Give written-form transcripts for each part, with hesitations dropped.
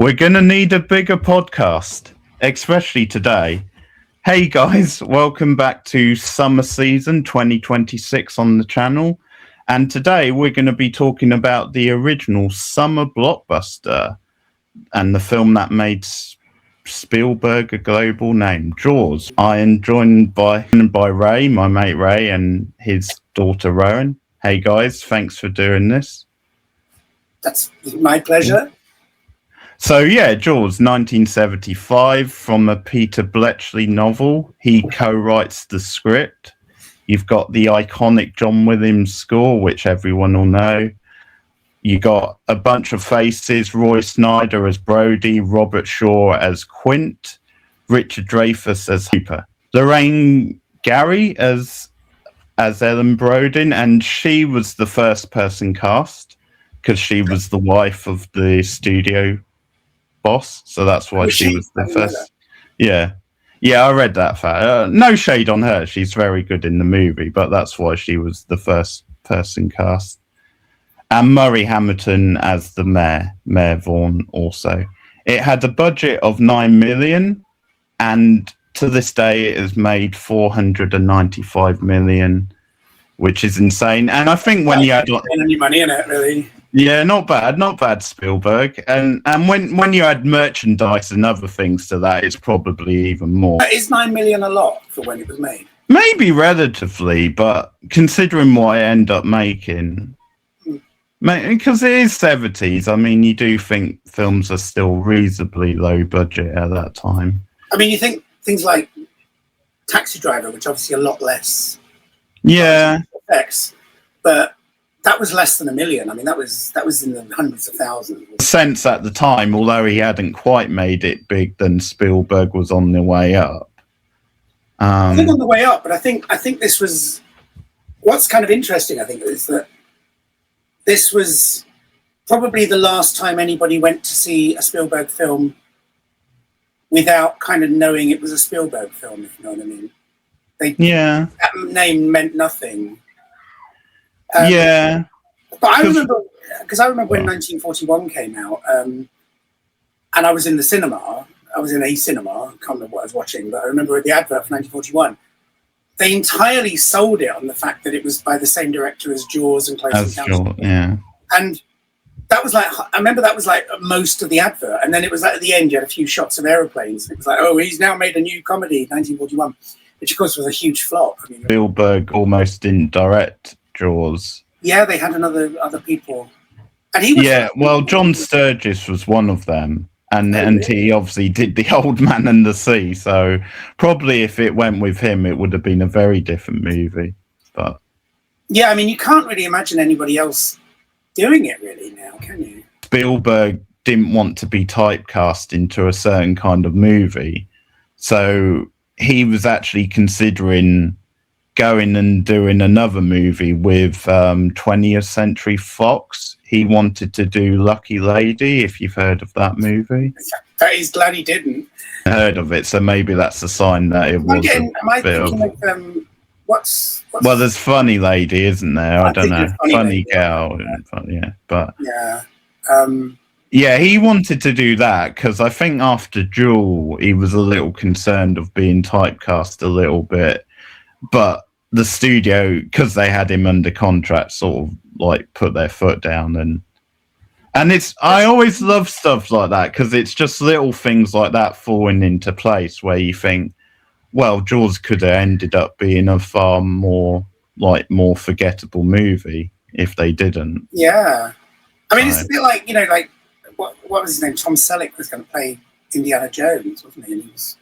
We're going to need a bigger podcast, especially today. Hey guys, welcome back to summer season 2026 on the channel. And today we're going to be talking about the original summer blockbuster and the film that made Spielberg a global name, Jaws. I am joined by Ray, my mate Ray, and his daughter Rowan. Hey guys, thanks for doing this. That's my pleasure. So yeah, Jaws, 1975, from a Peter Bletchley novel. He co-writes the script. You've got the iconic John Williams score, which everyone will know. You got a bunch of faces: Roy Snyder as Brody, Robert Shaw as Quint, Richard Dreyfuss as Hooper, Lorraine Gary as Ellen Brodin, and she was the first person cast because she was the wife of the studio boss, so that's why she was the first. Yeah, I read that fact. No shade on her; she's very good in the movie, but that's why she was the first person cast. And Murray Hamilton as the Mayor Vaughn. Also, it had a budget of $9 million, and to this day, it has made $495 million, which is insane. And I think when you add any money in it, really. Yeah, not bad, Spielberg. And when you add merchandise and other things to that, it's probably even more. Is $9 million a lot for when it was made? Maybe relatively, but considering what I end up making, because it is 70s, I mean, you do think films are still reasonably low budget at that time. I mean, you think things like Taxi Driver, which obviously a lot less. Yeah. Effects, but that was less than $1 million. I mean, that was in the hundreds of thousands. Sense at the time, although he hadn't quite made it big, then Spielberg was on the way up. I think on the way up, but I think this was what's kind of interesting. I think is that this was probably the last time anybody went to see a Spielberg film without kind of knowing it was a Spielberg film, if you know what I mean. That name meant nothing. But I remember when 1941 came out, and I was in the cinema. I was in a cinema. I can't remember what I was watching, but I remember the advert for 1941. They entirely sold it on the fact that it was by the same director as Jaws and Close Encounters. Yeah. And that was like, I remember that was like most of the advert. And then it was like at the end, you had a few shots of aeroplanes. It was like, oh, he's now made a new comedy, 1941, which of course was a huge flop. I mean, Spielberg almost didn't direct Jaws. Yeah, they had other people. And he was John Sturges was one of them. And he obviously did The Old Man and the Sea, so probably if it went with him, it would have been a very different movie. But yeah, I mean, you can't really imagine anybody else doing it really now, can you? Spielberg didn't want to be typecast into a certain kind of movie, so he was actually considering going and doing another movie with 20th Century Fox. He wanted to do Lucky Lady, if you've heard of that movie. He's glad he didn't. I heard of it, so maybe that's a sign that it was well, there's Funny Lady, isn't there? I don't know. Funny Gal. Yeah, he wanted to do that because I think after Jewel, he was a little concerned of being typecast a little bit. But the studio, because they had him under contract, sort of like put their foot down, and it's, I always love stuff like that because it's just little things like that falling into place where you think, well, Jaws could have ended up being a far more forgettable movie if they didn't. Yeah, I mean, it's a bit like, you know, like what was his name? Tom Selleck was going to play Indiana Jones, wasn't he? And he was.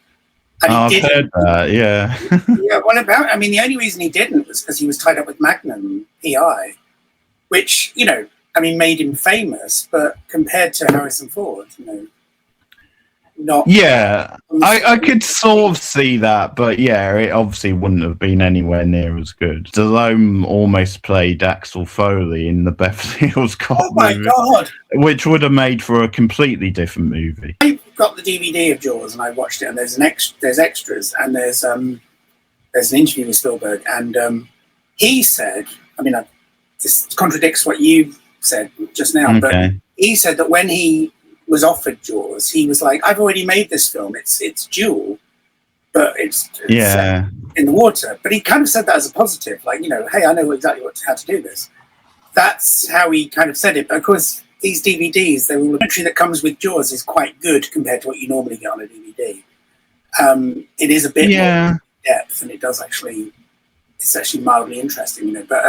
I've heard that, yeah. Yeah, I mean, the only reason he didn't was because he was tied up with Magnum PI, which, you know, I mean, made him famous, but compared to Harrison Ford, you know, not. Yeah, I could sort of see that, but yeah, it obviously wouldn't have been anywhere near as good. Stallone almost played Axel Foley in the Beverly Hills Cop movie. God! Which would have made for a completely different movie. I got the DVD of Jaws and I watched it, and there's extras, and there's an interview with Spielberg, and he said, I mean, this contradicts what you said just now, but he said that when was offered Jaws, he was like, "I've already made this film. It's dual, but it's Yeah. in the water." But he kind of said that as a positive, like, hey, I know exactly how to do this. That's how he kind of said it. But of course, these DVDs, the commentary that comes with Jaws is quite good compared to what you normally get on a DVD. It is a bit more in depth, and it's actually mildly interesting, But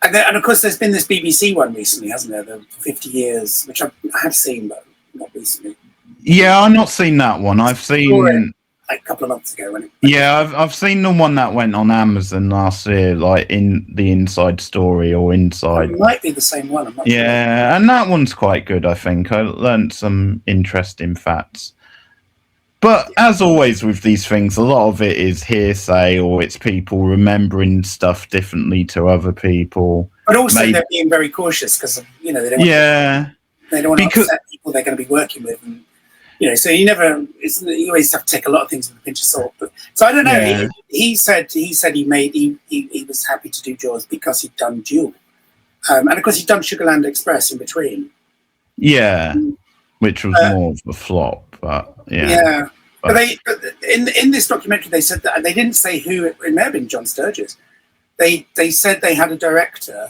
and of course, there's been this BBC one recently, hasn't there? The 50 years, which I have seen, but not recently. Yeah, I've not seen that one. I've seen like a couple of months ago. I've seen the one that went on Amazon last year, like in the Inside Story or Inside. It might be the same one. I'm not sure. And that one's quite good. I think I learned some interesting facts. But as always with these things, a lot of it is hearsay, or it's people remembering stuff differently to other people. But also they're being very cautious because they don't. They don't want to upset people they're going to be working with, and so you always have to take a lot of things with a pinch of salt. But so I don't know. Yeah. He said he was happy to do Jaws because he'd done Duel, and of course he'd done Sugarland Express in between. Yeah, which was more of a flop. But but in this documentary they said that they didn't say who it may have been John Sturges. They said they had a director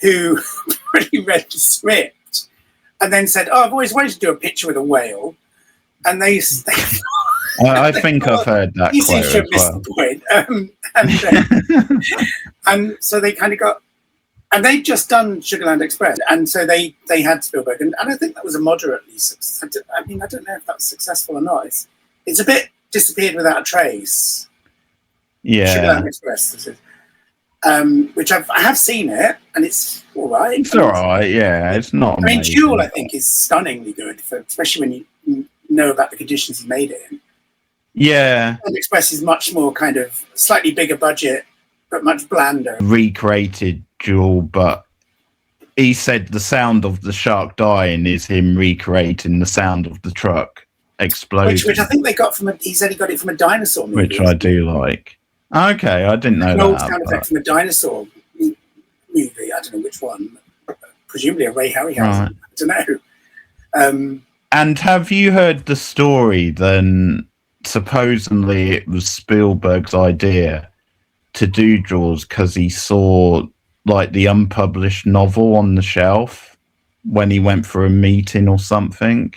who really read the script and then said, "Oh, I've always wanted to do a picture with a whale," and they I think I've heard that. He seems to have missed the point. And so they kind of got. And they'd just done Sugarland Express, and so they had Spielberg, and I think that was a moderately successful. I mean, I don't know if that was successful or not. It's a bit disappeared without a trace. Yeah, Sugarland Express, which I have seen it, and it's all right. It's all right, yeah. It's not. I mean, Duel, I think, is stunningly good, especially when you know about the conditions he made it in. Yeah, Sugarland Express is much more kind of slightly bigger budget, but much blander. Recreated Duel, but he said the sound of the shark dying is him recreating the sound of the truck exploding. Which I think they got from he said he got it from a dinosaur movie. Which I do like. Okay, I didn't know that. An old sound effect from a dinosaur movie. I don't know which one. Presumably a Ray Harryhausen. Right. I don't know. And have you heard the story then? Supposedly it was Spielberg's idea to do Jaws because he saw like the unpublished novel on the shelf when he went for a meeting or something.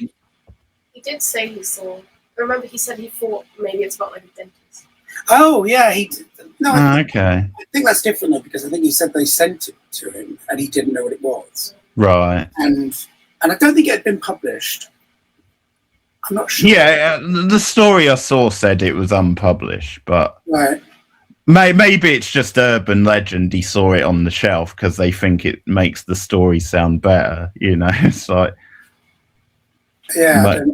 He did say he saw. I remember he said he thought maybe it's about like a dentist. Oh yeah, he did. No, okay. I think that's different though, because I think he said they sent it to him and he didn't know what it was. Right. And I don't think it had been published. I'm not sure. Yeah, the story I saw said it was unpublished, but right. Maybe it's just urban legend. He saw it on the shelf because they think it makes the story sound better. It's like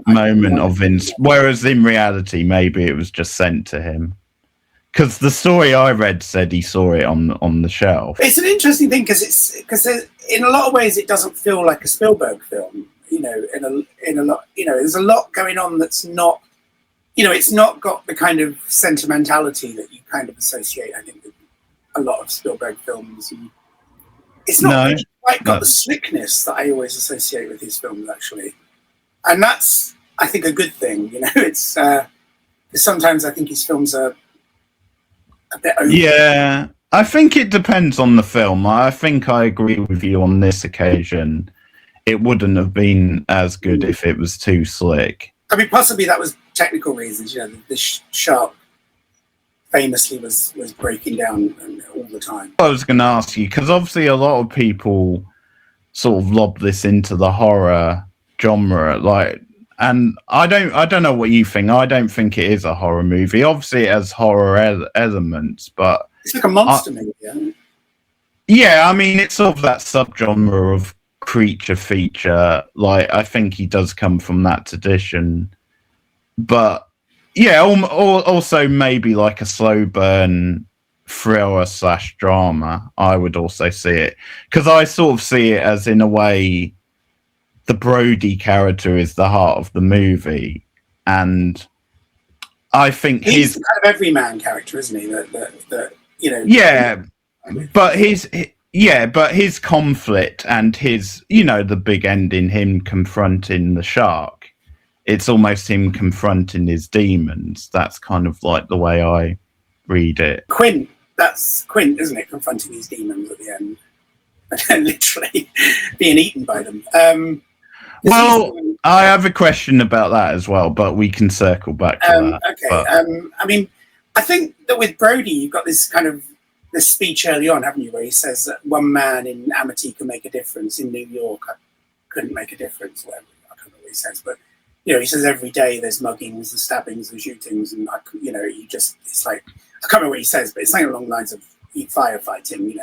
moment of whereas in reality, maybe it was just sent to him. Because the story I read said he saw it on the shelf. It's an interesting thing because in a lot of ways it doesn't feel like a Spielberg film. In a lot, there's a lot going on that's not. It's not got the kind of sentimentality that you kind of associate, I think, with a lot of Spielberg films. And it's not really quite got the slickness that I always associate with his films, actually. And that's, I think, a good thing. It's sometimes I think his films are a bit over. Yeah, I think it depends on the film. I think I agree with you on this occasion. It wouldn't have been as good if it was too slick. I mean, possibly that was technical reasons. The shark famously was breaking down all the time. I was going to ask you because obviously a lot of people sort of lob this into the horror genre, and I don't know what you think. I don't think it is a horror movie. Obviously, it has horror elements, but it's like a monster movie. Isn't it? Yeah, I mean, it's sort of that subgenre of creature feature. I think he does come from that tradition, but yeah, also maybe like a slow burn thriller / drama. I would also see it because I sort of see it as, in a way, the Brody character is the heart of the movie, and I think he's kind of everyman character, isn't he? That Yeah, but yeah, but his conflict and his, the big ending, him confronting the shark, it's almost him confronting his demons. That's kind of like the way I read it. Quint, that's Quint, isn't it? Confronting these demons at the end. And literally being eaten by them. Well, I have a question about that as well, but we can circle back to that. Okay. I mean, I think that with Brody, you've got this kind of this speech early on, haven't you, where he says that one man in Amity can make a difference. In New York, I couldn't make a difference. Whatever, I can't remember what he says, but he says every day there's muggings, the stabbings, the shootings, and it's like I can't remember what he says, but it's something along the lines of firefighting,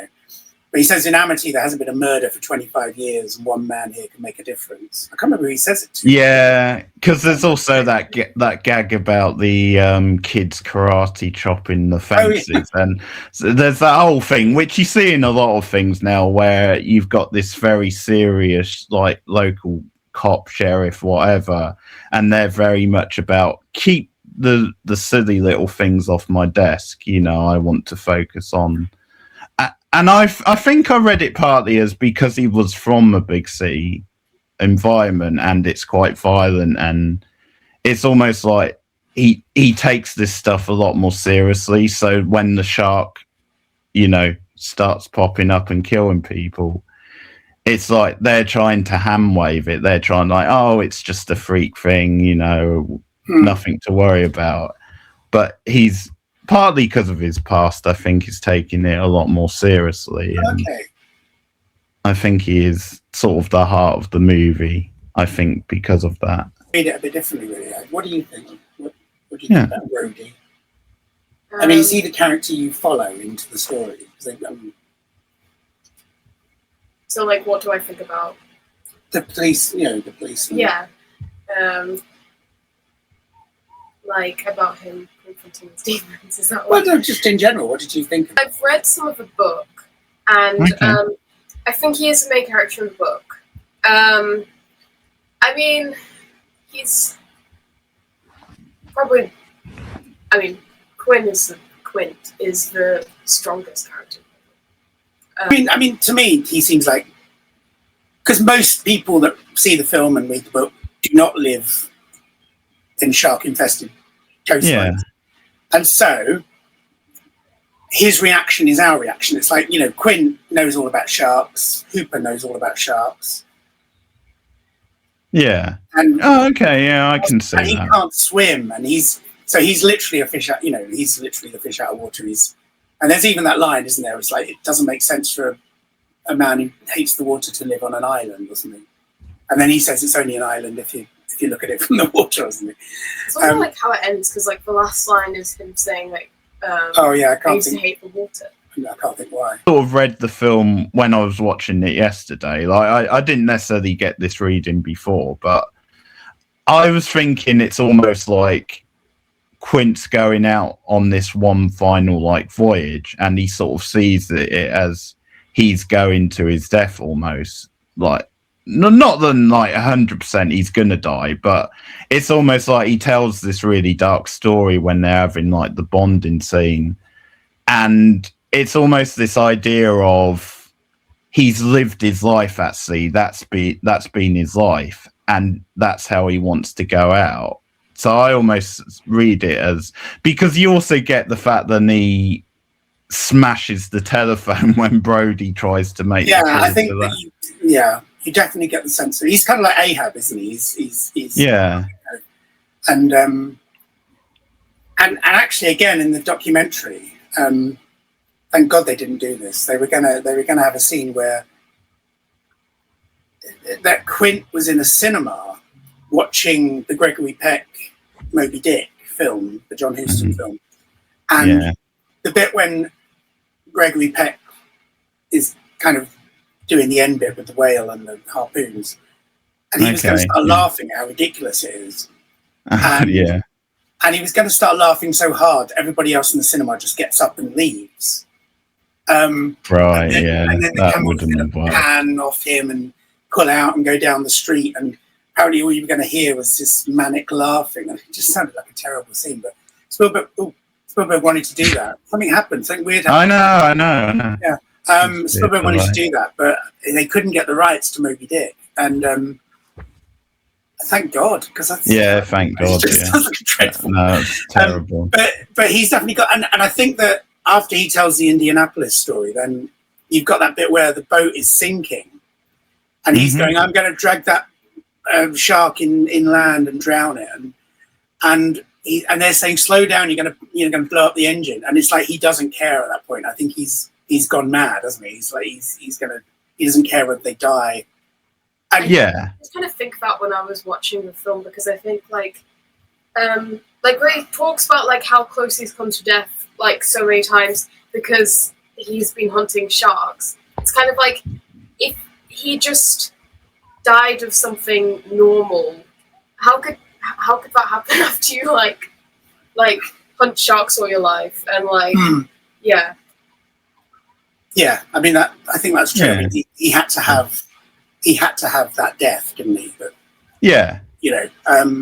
But he says in Amity there hasn't been a murder for 25 years, and one man here can make a difference. I can't remember who he says it to. Yeah, because there's also that gag about the kids karate chopping the fences, and so there's that whole thing which you see in a lot of things now, where you've got this very serious, like local cop, sheriff, whatever, and they're very much about keep the silly little things off my desk. I want to focus on. And I think I read it partly as because he was from a big city environment and it's quite violent, and it's almost like he takes this stuff a lot more seriously. So when the shark, starts popping up and killing people, it's like they're trying to hand wave it. They're trying like, oh, it's just a freak thing, nothing to worry about. But he's partly because of his past, I think he's taking it a lot more seriously. Okay. I think he is sort of the heart of the movie, I think, because of that. Read it a bit differently, really. What do you think? What do you think about Brody? I mean, is he the character you follow into the story? So, like, what do I think about? The police, the police. Yeah. Like, about him confronting his demons. Is that what? Well, no, just in general, what did you think? I've read some of the book, and I think he is the main character in the book. I mean, he's probably. I mean, Quint is the strongest character. I mean, to me, he seems like, because most people that see the film and read the book do not live in shark-infested coastlines. Yeah. And so his reaction is our reaction. It's like, Quint knows all about sharks. Hooper knows all about sharks. Yeah. And okay, yeah, I can see that. And he can't swim, and he's literally a fish out. He's literally the fish out of water. And there's even that line, isn't there? It's like it doesn't make sense for a man who hates the water to live on an island or something. And then he says it's only an island if you look at it from the water, isn't it? It's also like how it ends, because like the last line is him saying like, I used to hate the water. I can't think why. I sort of read the film when I was watching it yesterday. Like I didn't necessarily get this reading before, but I was thinking it's almost like Quint's going out on this one final like voyage, and he sort of sees it as he's going to his death almost. Like not that like 100% he's gonna die, but it's almost like he tells this really dark story when they're having like the bonding scene, and it's almost this idea of he's lived his life at sea. That's been his life, and that's how he wants to go out. So I almost read it as, because you also get the fact that he smashes the telephone when Brody tries to make. Yeah, I think that you definitely get the sense of he's kind of like Ahab, isn't he? He's yeah, and actually again in the documentary, thank God they didn't do this. They were gonna have a scene where that Quint was in a cinema watching the Gregory Peck Moby Dick film, the John Huston film, and the bit when Gregory Peck is kind of doing the end bit with the whale and the harpoons, and he was going to start laughing at how ridiculous it is, and he was going to start laughing so hard everybody else in the cinema just gets up and leaves. And then the camera was going to pan off him and pull out and go down the street, and apparently all you were going to hear was this manic laughing, and it just sounded like a terrible scene. But Spielberg wanted to do that. Something happened. Something weird happened. I know. Yeah, Spielberg wanted to do that, but they couldn't get the rights to Moby Dick, and thank God, because that's thank God. Sounds like a dreadful. No, it's terrible. But he's definitely got, and I think that after he tells the Indianapolis story, then you've got that bit where the boat is sinking, and he's going, "I'm going to drag that shark inland and drown it," and they're saying, "Slow down, you're going to blow up the engine," and it's like he doesn't care at that point. I think he's gone mad, hasn't he? He's like he doesn't care whether they die. And I just kind of think that when I was watching the film, because I think like Ray talks about like how close he's come to death like so many times because he's been hunting sharks. It's kind of like if he just died of something normal, how could that happen after you like hunt sharks all your life and like Yeah, I mean I think that's true. I mean, he had to have that death, didn't he? But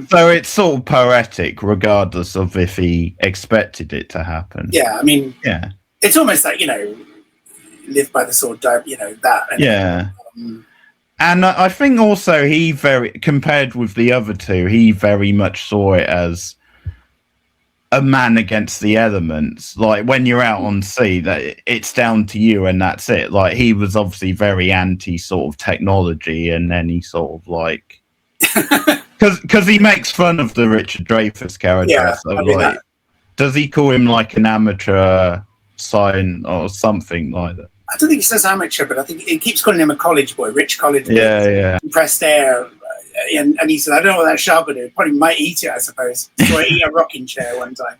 so it's sort of poetic, regardless of if he expected it to happen. Yeah, I mean, it's almost like live by the sword, die. That. And I think also compared with the other two, he very much saw it as a man against the elements. Like when you're out on sea, that it's down to you and that's it. Like he was obviously very anti sort of technology and any sort of like because he makes fun of the Richard Dreyfuss character. Yeah, so like, does he call him like an amateur sign or something like that? I don't think he says amateur, but I think he keeps calling him a college boy, rich college boy. Yeah. Compressed air. And he said, I don't know what that shark would do. Probably might eat it, I suppose. So I eat a rocking chair one time.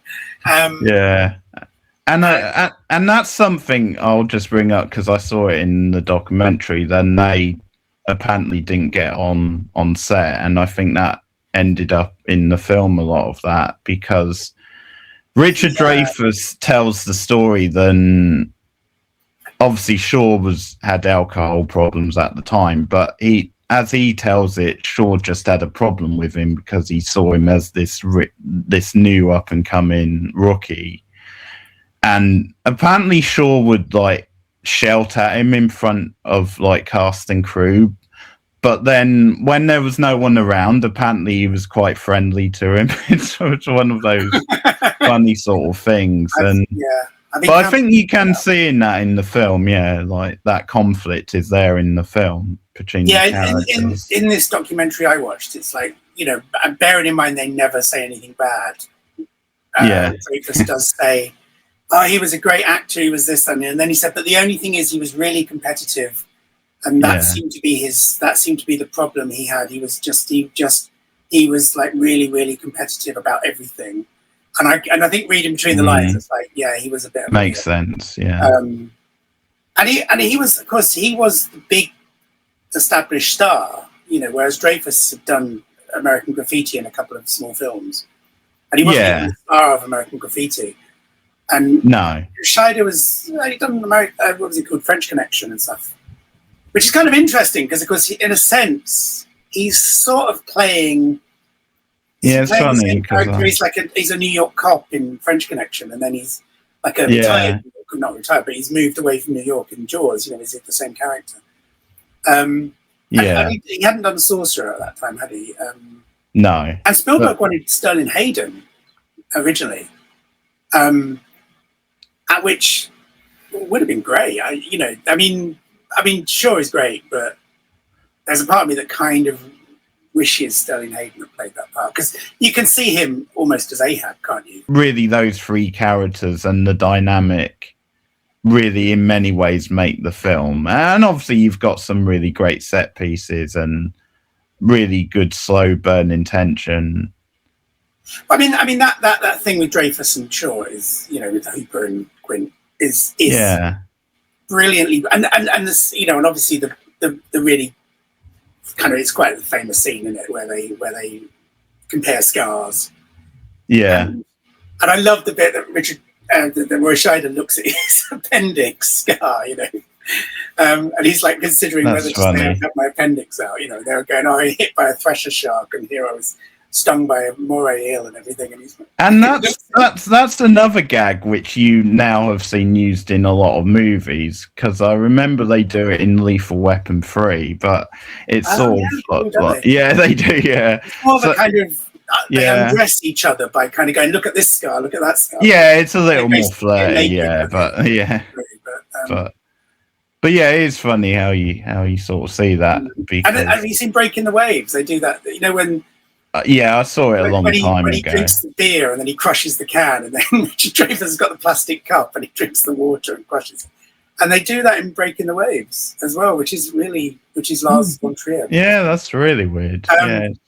And that's something I'll just bring up because I saw it in the documentary. Then they apparently didn't get on set, and I think that ended up in the film, a lot of that, because Richard Dreyfuss tells the story. Then obviously Shaw had alcohol problems at the time, but as he tells it, Shaw just had a problem with him because he saw him as this new up and coming rookie, and apparently Shaw would like shout at him in front of like cast and crew, but then when there was no one around, apparently he was quite friendly to him. It's one of those funny sort of things, I think you can see in the film, like that conflict is there in the film between the characters. in this documentary I watched, it's like, bearing in mind they never say anything bad. Dreyfuss does say, oh, he was a great actor, he was this and then he said, but the only thing is he was really competitive, and that seemed to be the problem he had. He was like really, really competitive about everything. And I think reading between the lines, it's like, he was a bit. Makes sense, And he was, of course, the big established star, whereas Dreyfuss had done American Graffiti in a couple of small films, and he wasn't even the star of American Graffiti. And Scheider he'd done what was it called, French Connection and stuff, which is kind of interesting because, of course, in a sense, he's sort of playing. It's funny. He's a New York cop in French Connection, and then he's like a retired, not retired, but he's moved away from New York in Jaws. Is it the same character? He hadn't done Sorcerer at that time, had he? No. And Spielberg wanted Sterling Hayden originally, at which would have been great. I mean, sure, is great, but there's a part of me that kind of wishes Sterling Hayden had played that part, because you can see him almost as Ahab, can't you? Really, those three characters and the dynamic really in many ways make the film. And obviously you've got some really great set pieces and really good slow burning tension. I mean that thing with Dreyfuss and Shaw is, with Hooper and Quint is brilliantly, and this, and obviously the really kind of, it's quite a famous scene, isn't it, where they compare scars. And I love the bit that Richard where Scheider looks at his appendix scar, and he's like considering whether to have my appendix out. They're going, oh, I hit by a thresher shark, and here I was stung by a moray eel and everything. And that's another gag which you now have seen used in a lot of movies, because I remember they do it in Lethal Weapon 3, but it's sort of like, yeah, they do, yeah. It's more of a kind of they undress each other by kind of going, look at this scar, look at that scar. Yeah, it's a little more flirty, yeah, but yeah, it is funny how you sort of see that. And have you seen Breaking the Waves? They do that, you know, when yeah, I saw it a long time ago. When he drinks the beer and then he crushes the can, and then Richard Dreyfuss has got the plastic cup and he drinks the water and crushes it. And they do that in Breaking the Waves as well, which is Lars von Trier. Yeah, that's really weird.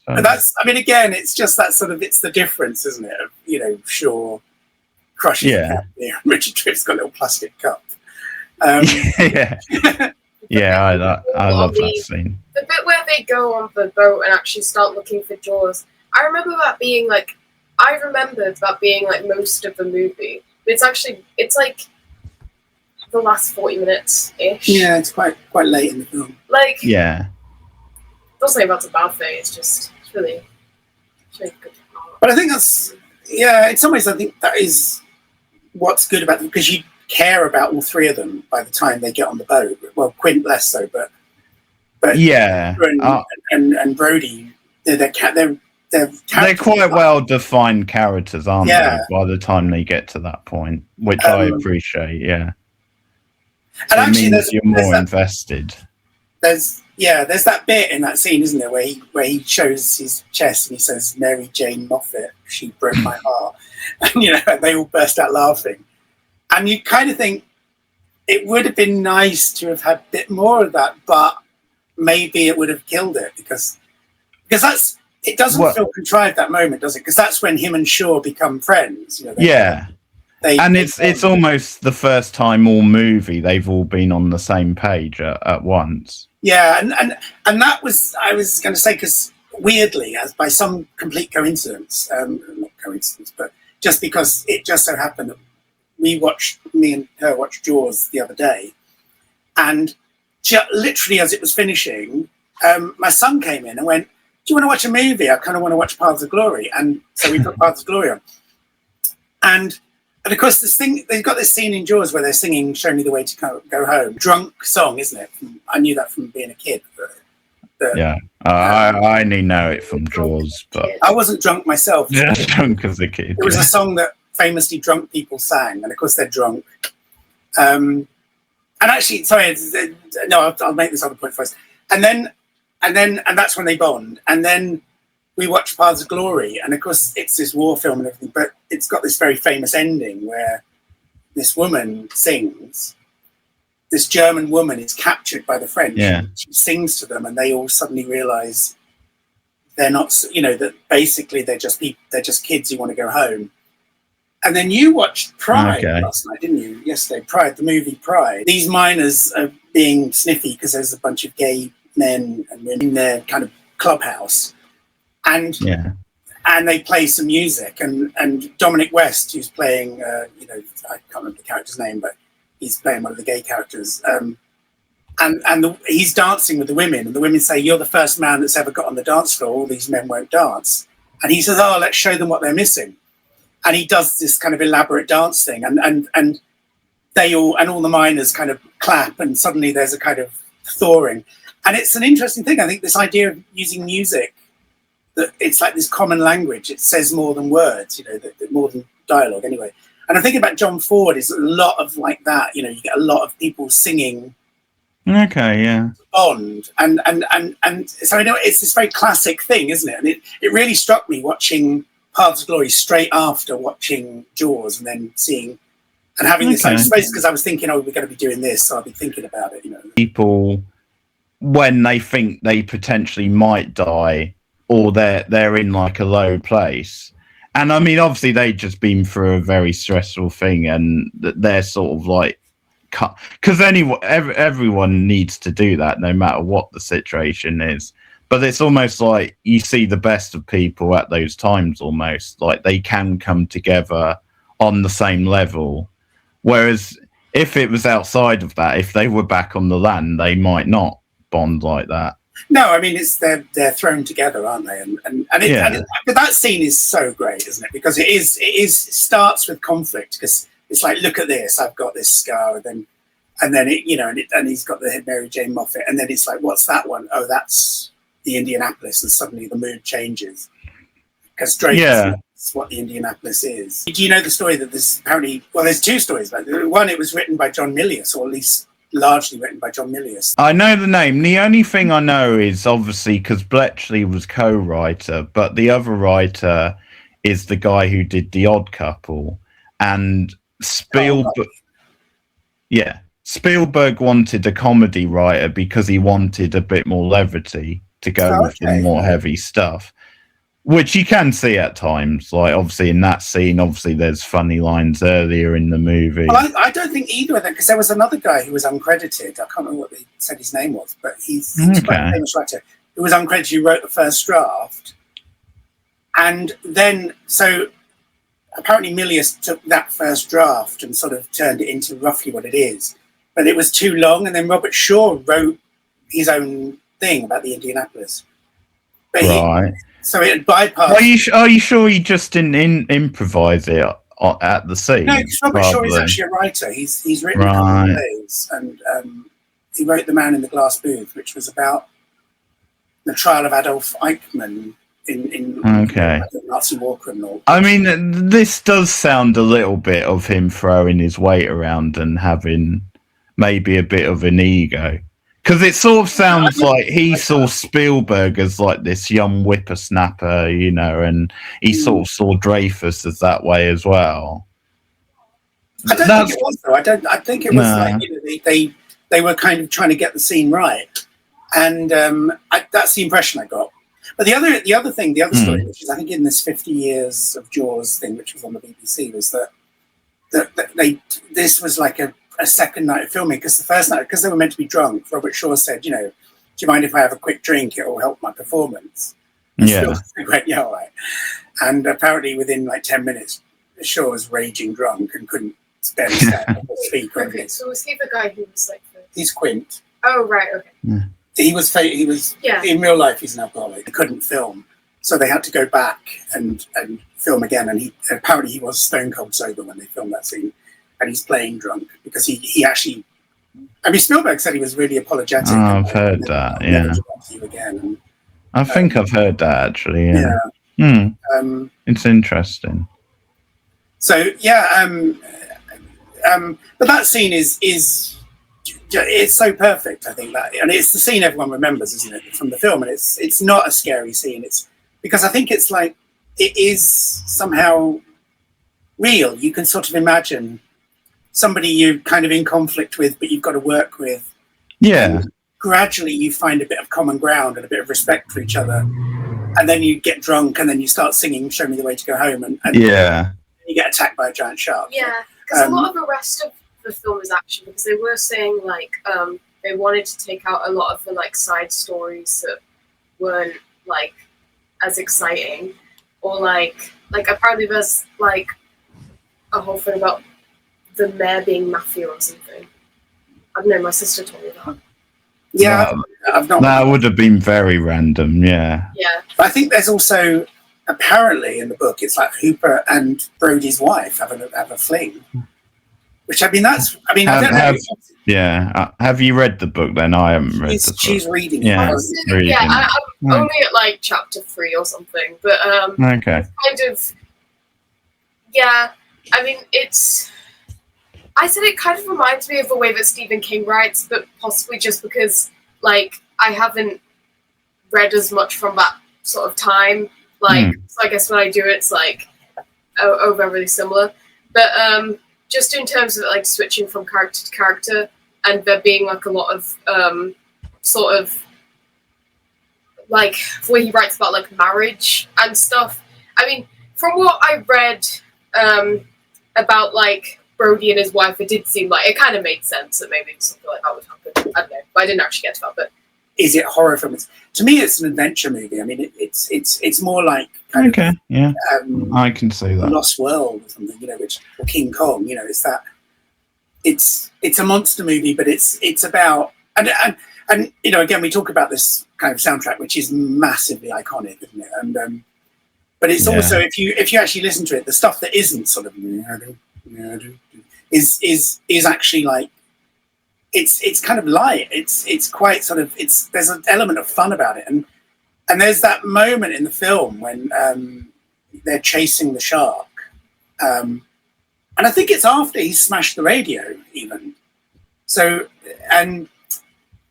But that's, I mean, again, it's just that sort of, it's the difference, isn't it? Of, you know, Shaw crushes the can beer and Richard Dreyfuss got a little plastic cup. Yeah. Yeah, I love that scene. The bit where they go on the boat and actually start looking for Jaws, I remember that being like most of the movie. But it's like the last 40 minutes ish. Yeah, it's quite late in the film. Like, yeah. Don't say that's a bad thing. It's really good. But I think in some ways I think that is what's good about them, because you care about all three of them by the time they get on the boat. Well, Quint less so, but yeah, and Brody, they're quite well defined characters, aren't they? By the time they get to that point, which I appreciate. Yeah, so and actually, you're more invested. There's that bit in that scene, isn't there, where he shows his chest and he says, "Mary Jane Moffat, she broke my heart," and you know, they all burst out laughing. And you kind of think it would have been nice to have had a bit more of that, but maybe it would have killed it because it doesn't feel contrived, that moment, does it? Because that's when him and Shaw become friends. You know, it's almost the first time all movie they've all been on the same page at once. Yeah, and that was, I was going to say, because weirdly, as by some complete coincidence, not coincidence, but just because it just so happened that me and her watched Jaws the other day, and literally as it was finishing, my son came in and went, "Do you want to watch a movie? I kind of want to watch Paths of Glory." And so we put Paths of Glory on. And of course, they've got this scene in Jaws where they're singing "Show Me the Way to Go Home." Drunk song, isn't it? I knew that from being a kid. I only know it from Jaws, but I wasn't drunk myself. Yeah, drunk as a kid. It was a song that famously drunk people sang, and of course they're drunk. And actually, sorry, no, I'll make this other point first. And that's when they bond. And then we watch Paths of Glory, and of course it's this war film and everything, but it's got this very famous ending where this woman sings. This German woman is captured by the French. Yeah. She sings to them, and they all suddenly realize they're not, you know, that basically they're just kids who want to go home. And then you watched Pride last night, didn't you? Yesterday, Pride, the movie Pride. These miners are being sniffy because there's a bunch of gay men and women in their kind of clubhouse, and they play some music. And Dominic West, who's playing, I can't remember the character's name, but he's playing one of the gay characters. He's dancing with the women, and the women say, "You're the first man that's ever got on the dance floor. All these men won't dance." And he says, "Oh, let's show them what they're missing." And he does this kind of elaborate dance thing, and they all the miners kind of clap, and suddenly there's a kind of thawing. And it's an interesting thing. I think this idea of using music, that it's like this common language. It says more than words, you know, more than dialogue anyway. And I'm thinking about John Ford is a lot of like that. You know, you get a lot of people singing. Okay, yeah. Bond, and so I know it's this very classic thing, isn't it? And it really struck me watching Paths of Glory straight after watching Jaws, and then seeing and having this like space, because I was thinking, oh, we're going to be doing this, so I'll be thinking about it. You know, people when they think they potentially might die, or they're in like a low place. And I mean, obviously they've just been through a very stressful thing, and they're sort of like cut, because everyone needs to do that no matter what the situation is. But it's almost like you see the best of people at those times, almost like they can come together on the same level. Whereas if it was outside of that, if they were back on the land, they might not bond like that. No, I mean they're thrown together, aren't they? But that scene is so great, isn't it? Because it starts with conflict because it's like, look at this, I've got this scar, and then and he's got the Mary Jane Moffat, and then it's like, what's that one? Oh, that's the Indianapolis, and suddenly the mood changes because Drake is what the Indianapolis is. Do you know the story that this apparently? Well, there's two stories about it. One, it was written by John Milius, or at least largely written by John Milius. I know the name. The only thing I know is obviously because Bletchley was co-writer, but the other writer is the guy who did The Odd Couple, and Spielberg. Yeah, Spielberg wanted a comedy writer because he wanted a bit more levity to go with the more heavy stuff, which you can see at times. Like obviously in that scene, obviously there's funny lines earlier in the movie. Well, I don't think either of them, because there was another guy who was uncredited. I can't remember what they said his name was, but he's quite a famous writer who was uncredited, who wrote the first draft. And then, so apparently Milius took that first draft and sort of turned it into roughly what it is. But it was too long, and then Robert Shaw wrote his own thing about the Indianapolis. But so it bypassed. Are you sure he just didn't improvise it at the scene? No, because Robert Shaw is actually a writer. He's written a couple of plays, and he wrote The Man in the Glass Booth, which was about the trial of Adolf Eichmann in Nazi war criminal. I mean, this does sound a little bit of him throwing his weight around and having maybe a bit of an ego. Because it sort of sounds like he saw Spielberg as like this young whippersnapper, and he sort of saw Dreyfus as that way as well. I don't think it was, though. I think it was like they were kind of trying to get the scene right, and that's the impression I got. But the other story, which is I think in this 50 years of Jaws thing, which was on the BBC, was that this was like a second night of filming, because the first night, because they were meant to be drunk, Robert Shaw said, do you mind if I have a quick drink? It will help my performance. Yeah, all right. And apparently within like 10 minutes, Shaw was raging drunk and couldn't barely stand or speak. Okay, so was he the guy who was like this? He's Quint. Oh, right, okay. Yeah. He was in real life, he's an alcoholic. He couldn't film. So they had to go back and film again. And he was stone cold sober when they filmed that scene. And he's playing drunk because he actually, I mean, Spielberg said he was really apologetic. Oh, I've heard that, again. I think I've heard that, actually, it's interesting. So, but that scene is it's so perfect, I think, that, and it's the scene everyone remembers, isn't it, from the film, and it's not a scary scene. It's because I think it's like, it is somehow real. You can sort of imagine somebody you're kind of in conflict with, but you've got to work with. Yeah. And gradually you find a bit of common ground and a bit of respect for each other. And then you get drunk and then you start singing Show Me the Way to Go Home. And you get attacked by a giant shark. Yeah, because a lot of the rest of the film is action, because they were saying like they wanted to take out a lot of the like side stories that weren't like as exciting, or like apparently there's like a whole thing about the mayor being mafia or something. I don't know, my sister told me that. Yeah, that would have been very random. Yeah. But I think there's also, apparently in the book, it's like Hooper and Brody's wife have a fling. Which I mean, I don't know. Have you read the book then? I haven't read the book. She's reading. Yeah, I'm only at like chapter 3 or something. But okay. Kind of. Yeah, I mean, I said it kind of reminds me of the way that Stephen King writes, but possibly just because, like, I haven't read as much from that sort of time. Like, so I guess when I do, it's like, very similar. But just in terms of like switching from character to character, and there being like a lot of sort of like where he writes about like marriage and stuff. I mean, from what I read about like Brody and his wife, it did seem like it kind of made sense that maybe something like that would happen. I don't know, but I didn't actually get to that. But is it horror film? To me, it's an adventure movie. I mean, it's more like kind of, I can see that Lost World or something, or King Kong. It's that it's a monster movie, but it's about And you know, again, we talk about this kind of soundtrack, which is massively iconic, isn't it? And but it's also, if you actually listen to it, the stuff that isn't sort of is actually like it's kind of light. It's quite sort of there's an element of fun about it, and there's that moment in the film when they're chasing the shark, and I think it's after he smashed the radio even. So and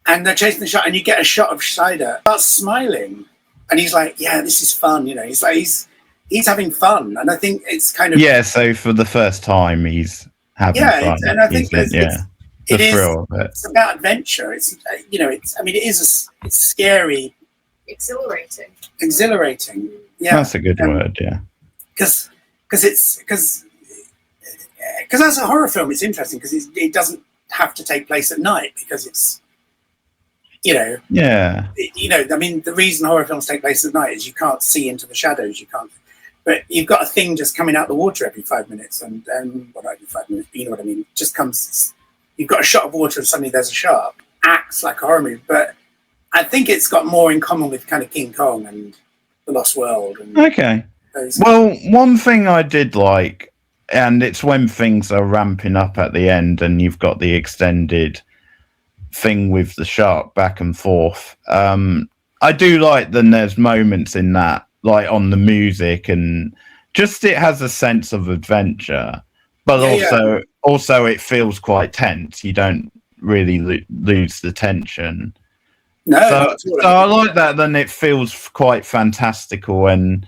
they're chasing the shark, and you get a shot of Scheider starts smiling, and he's like, "Yeah, this is fun," you know. He's like he's having fun, and I think it's kind of So for the first time, he's having fun, and I think thrill of it. It's about adventure. It's you know, it's scary, exhilarating. Yeah, that's a good word. Yeah, because as a horror film, it's interesting because it doesn't have to take place at night because it's, you know, I mean, the reason horror films take place at night is you can't see into the shadows, but you've got a thing just coming out the water every 5 minutes, and well, not every 5 minutes, but you know what I mean. It just comes. You've got a shot of water, and suddenly there's a shark. Acts like a horror movie, but I think it's got more in common with kind of King Kong and The Lost World. And well, one thing I did like, and it's when things are ramping up at the end, and you've got the extended thing with the shark back and forth. I do like then there's moments in that, like on the music, and just it has a sense of adventure, but also it feels quite tense. You don't really lose the tension. So I like that. Then it feels quite fantastical, and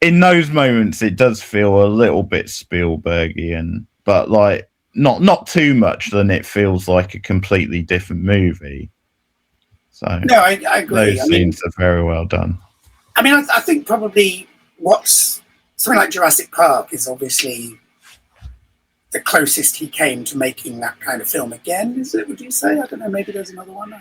in those moments it does feel a little bit Spielbergian, but like not too much. Then it feels like a completely different movie. So no, I agree. Those scenes are very well done. I mean, I think probably what's something like Jurassic Park is obviously the closest he came to making that kind of film again. Is it? Would you say? I don't know. Maybe there's another one.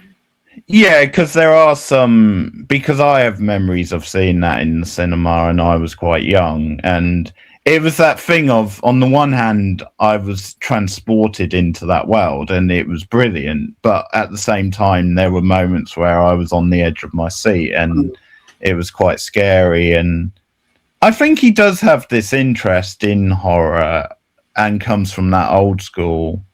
Yeah, because there are some. Because I have memories of seeing that in the cinema, and I was quite young, and it was that thing of, on the one hand, I was transported into that world, and it was brilliant. But at the same time, there were moments where I was on the edge of my seat, and it was quite scary. And I think he does have this interest in horror, and comes from that old school.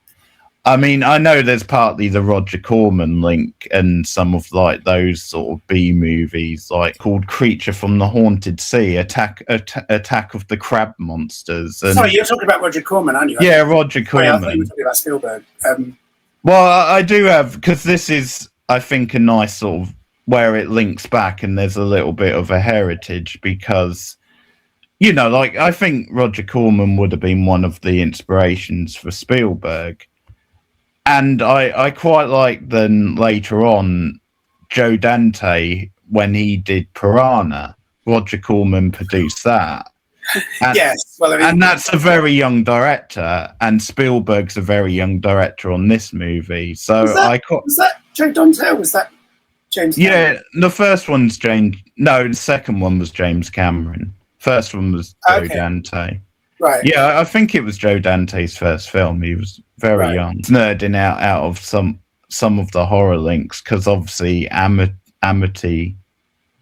I mean, I know there's partly the Roger Corman link, and some of like those sort of B movies, like called Creature from the Haunted Sea, Attack of the Crab Monsters. And, sorry, you're talking about Roger Corman, aren't you? Yeah, Roger Corman. I thought you were talking about Spielberg. Well, I do have, because this is, I think, a nice sort of where it links back, and there's a little bit of a heritage, because, you know, like, I think Roger Corman would have been one of the inspirations for Spielberg. And I quite like then later on, Joe Dante, when he did Piranha, Roger Corman produced that. And, yes, well, I mean, and that's a very young director, and Spielberg's a very young director on this movie. So was that Joe Dante, or was that James Cameron? Yeah, the first one's James. No, the second one was James Cameron. First one was Joe Dante. Right. Yeah, I think it was Joe Dante's first film. He was very young. Nerding out of some of the horror links, because obviously Amity,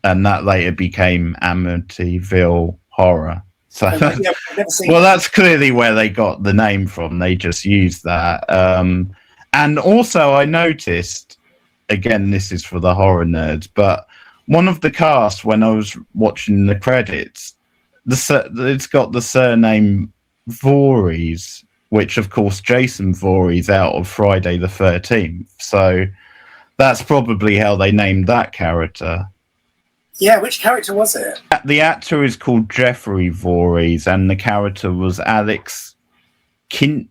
and that later became Amityville Horror. So, I've never seen well, that's clearly where they got the name from. They just used that. And also, I noticed, again, this is for the horror nerds, but one of the cast, when I was watching the credits, it's got the surname Voorhees, which of course Jason Voorhees out of Friday the 13th. So that's probably how they named that character. Yeah, which character was it? The actor is called Jeffrey Voorhees, and the character was Alex Kintzer.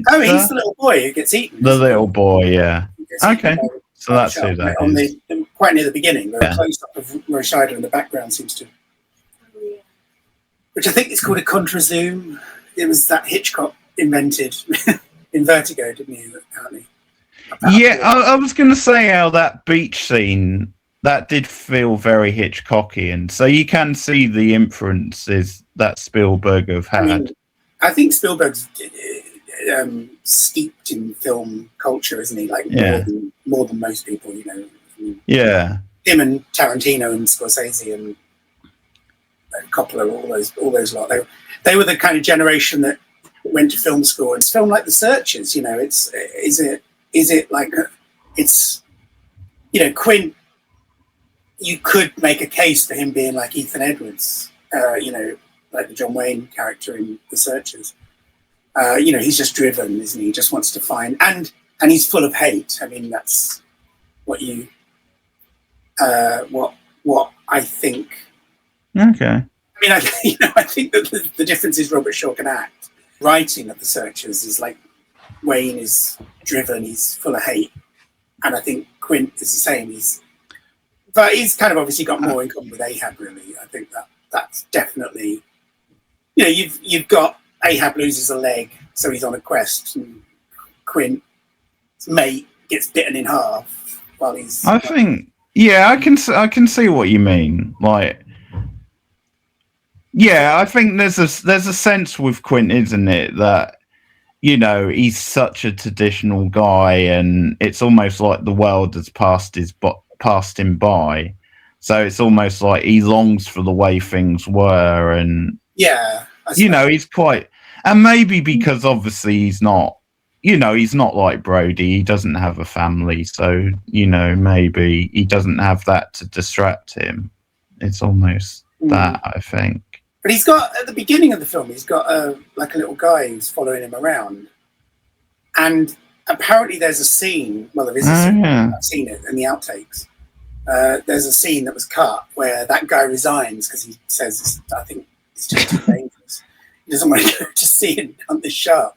Oh, he's the little boy who gets eaten. The little boy, yeah. Okay, so that's who that is. Quite near the beginning, the close-up of Roy Scheider in the background seems to... Which I think is called a contra-zoom. It was that Hitchcock invented in Vertigo, didn't he, apparently? Yeah, I was going to say how that beach scene, that did feel very Hitchcockian. So you can see the influences that Spielberg have had. I think Spielberg's steeped in film culture, isn't he? Like more than most people, you know. I mean, Yeah. him and Tarantino and Scorsese and Coppola, all those lot. They were the kind of generation that went to film school and film like The Searchers. You know, is it like it's, you know, Quint. You could make a case for him being like Ethan Edwards, you know, like the John Wayne character in The Searchers. You know, he's just driven, isn't he? He just wants to find, and he's full of hate. I mean, that's what you, what I think. Okay. I mean, I think that the difference is Robert Shaw can act. Writing of The Searchers is like Wayne is driven, he's full of hate, and I think Quint is the same. But he's kind of obviously got more in common with Ahab, really. I think that's definitely, you know, you've got Ahab loses a leg, so he's on a quest, and Quint's mate gets bitten in half while he's. I think, yeah, I can see what you mean. Like, yeah, I think there's a sense with Quint, isn't it, that, you know, he's such a traditional guy, and it's almost like the world has passed him by, so it's almost like he longs for the way things were, and yeah, you know, he's quite, and maybe because obviously he's not, you know, he's not like Brody, he doesn't have a family, so, you know, maybe he doesn't have that to distract him. It's almost that, I think. But he's got, at the beginning of the film, he's got like a little guy who's following him around, and apparently there's a scene, well, there is a scene, yeah. I've seen it in the outtakes. There's a scene that was cut where that guy resigns because he says, I think it's just too dangerous. He doesn't want to go to sea and hunt this shark.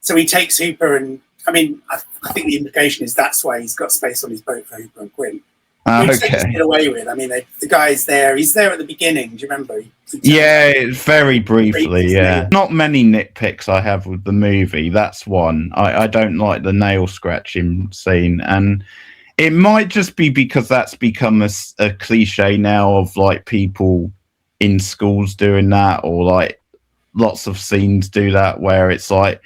So he takes Hooper, and I mean, I think the implication is that's why he's got space on his boat for Hooper and Quint. Which they just get away with. I mean, the guy's there. He's there at the beginning. Do you remember? Yeah, very briefly. Yeah, not many nitpicks I have with the movie. That's one. I don't like the nail scratching scene, and it might just be because that's become a cliche now of like people in schools doing that, or like lots of scenes do that where it's like,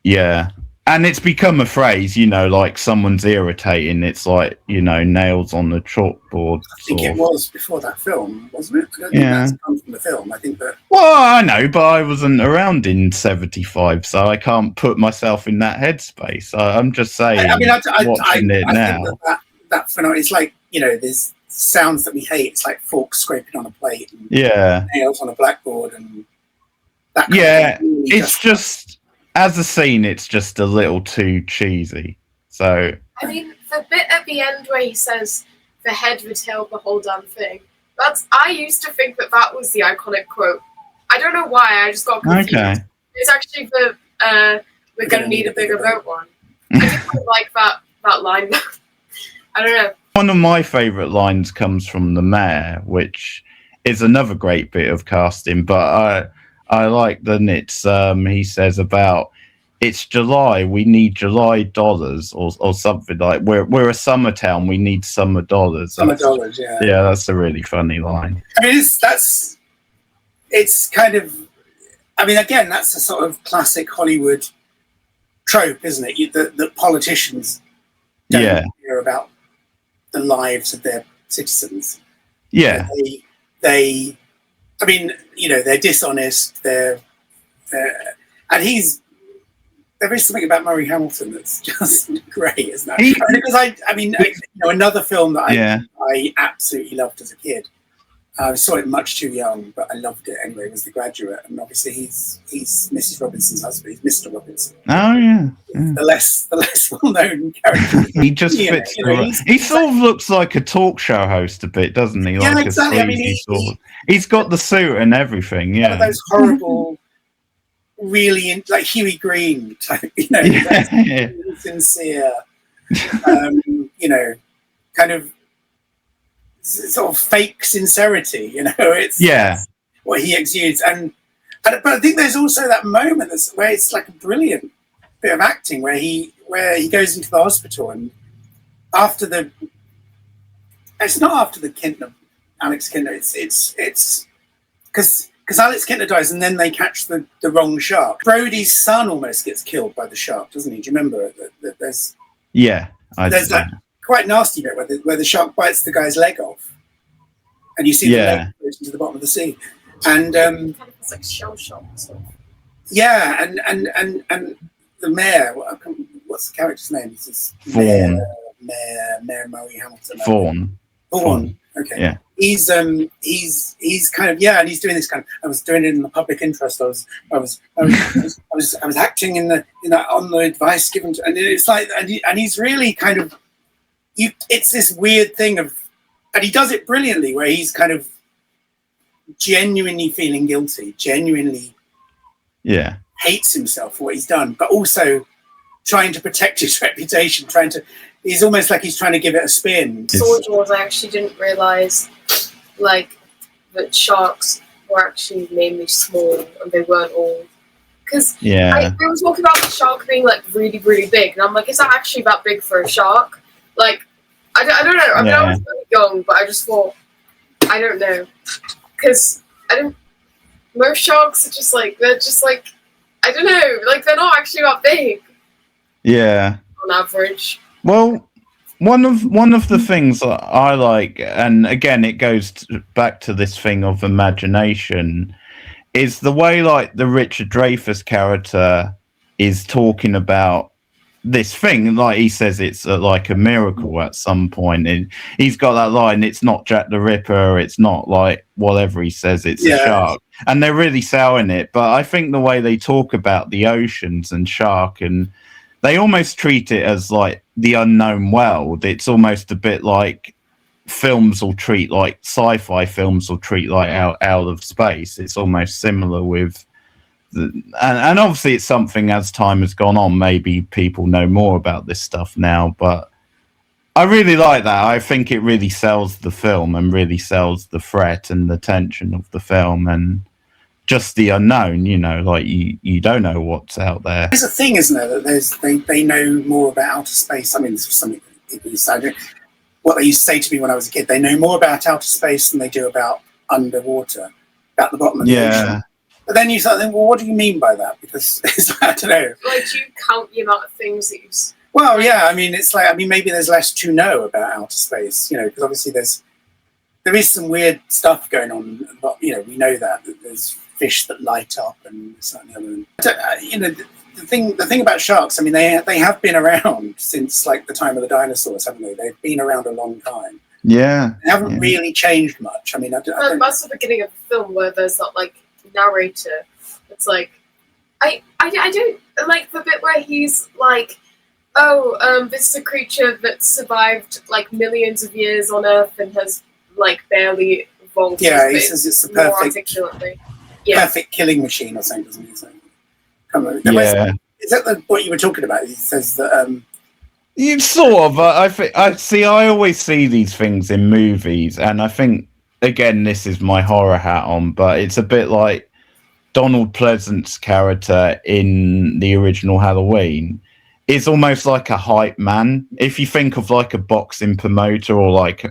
yeah. And it's become a phrase, you know, like someone's irritating. It's like, you know, nails on the chalkboard. I think it was before that film, wasn't it? I don't think that's come from the film. I think that. Well, I know, but I wasn't around in '75, so I can't put myself in that headspace. I'm just saying. I mean, watching it now. Think that phenomenon. It's like, you know, there's sounds that we hate. It's like forks scraping on a plate. And nails on a blackboard, and that. Really it's just. As a scene, it's just a little too cheesy. So I mean, the bit at the end where he says, "The head retailed the whole damn thing." I used to think that was the iconic quote. I don't know why. I just got confused. Okay. It's actually the "We're gonna need a bigger boat" one. I just really like that line. I don't know. One of my favourite lines comes from the mayor, which is another great bit of casting, but I like the nits he says about it's July, we need July dollars or something like we're a summer town, we need summer dollars. Summer dollars, yeah. Yeah, that's a really funny line. I mean, it's kind of, I mean, again, that's a sort of classic Hollywood trope, isn't it? That politicians don't hear about the lives of their citizens. Yeah. They I mean, you know, they're dishonest. And there is something about Murray Hamilton that's just great, isn't it? Because I mean, you know, another film that I absolutely loved as a kid. I saw it much too young, but I loved it anyway. Was The Graduate, and obviously he's Mrs. Robinson's husband. He's Mr. Robinson. Oh yeah. The less well-known character. He just fits. You know, he sort of looks like a talk show host a bit, doesn't he? Like exactly. I mean, he's got the suit and everything. Yeah. One of those horrible, really like Huey Green type. You know, really sincere. You know, kind of. Sort of fake sincerity, you know. It's what he exudes, but I think there's also that moment where it's like a brilliant bit of acting where he goes into the hospital, and it's not after the Kintner, Alex Kintner. It's because Alex Kintner dies, and then they catch the wrong shark. Brody's son almost gets killed by the shark, doesn't he? Do you remember that there's There's that quite nasty bit where the shark bites the guy's leg off, and you see the leg goes into the bottom of the sea, and kind of it's like shell shock stuff. Yeah, and the mayor, what's the character's name? It's this Vaughan. Mayor Murray Hamilton. Vaughan. Okay. Yeah. He's kind of and he's doing this kind of. I was doing it in the public interest. I was acting in the on the advice given to, and it's like and he's really kind of it's this weird thing of, and he does it brilliantly where he's kind of genuinely feeling guilty, genuinely hates himself for what he's done, but also trying to protect his reputation, he's almost like he's trying to give it a spin. Sword Wars, I actually didn't realise like that sharks were actually mainly small and they weren't all, because we were talking about the shark being like really, really big, and I'm like, is that actually that big for a shark? Like, I don't know. I mean, I was really young, but I just thought, I don't know, because most sharks are just like, they're just like, I don't know, like they're not actually that big. Yeah. On average. Well, one of the things that I like, and again, it goes back to this thing of imagination, is the way like the Richard Dreyfuss character is talking about this thing. Like he says, it's like a miracle at some point. He's got that line, it's not Jack the Ripper, it's not like whatever he says, it's a shark. And they're really selling it. But I think the way they talk about the oceans and shark, and they almost treat it as like the unknown world. It's almost a bit like films will treat, like sci-fi films will treat like out of space. It's almost similar with and obviously it's something, as time has gone on, maybe people know more about this stuff now, but I really like that. I think it really sells the film and really sells the threat and the tension of the film, and just the unknown, like you don't know what's out there. There's a thing, isn't there, that they know more about outer space. I mean, this was something people used to say, what they used to say to me when I was a kid. They know more about outer space than they do about underwater, about the bottom of the ocean. But then you start thinking, well, what do you mean by that? Because I don't know. Like, do you count the amount of things that you've... Well, yeah, I mean, it's like, maybe there's less to know about outer space, because obviously there is some weird stuff going on, but, we know that there's fish that light up and this and the other. The thing about sharks, I mean, they have been around since like the time of the dinosaurs, haven't they? They've been around a long time. Yeah. They haven't really changed much. I mean, that's the beginning of the film where there's that like narrator. It's like, I don't like the bit where he's like, this is a creature that survived like millions of years on Earth and has like barely evolved. Yeah, he says it's the perfect killing machine or something, doesn't he? So, come on. Yeah. Is that what you were talking about? He says that. You sort of. I always see these things in movies, and I think, again, this is my horror hat on, but it's a bit like Donald Pleasant's character in the original Halloween. It's almost like a hype man. If you think of like a boxing promoter or like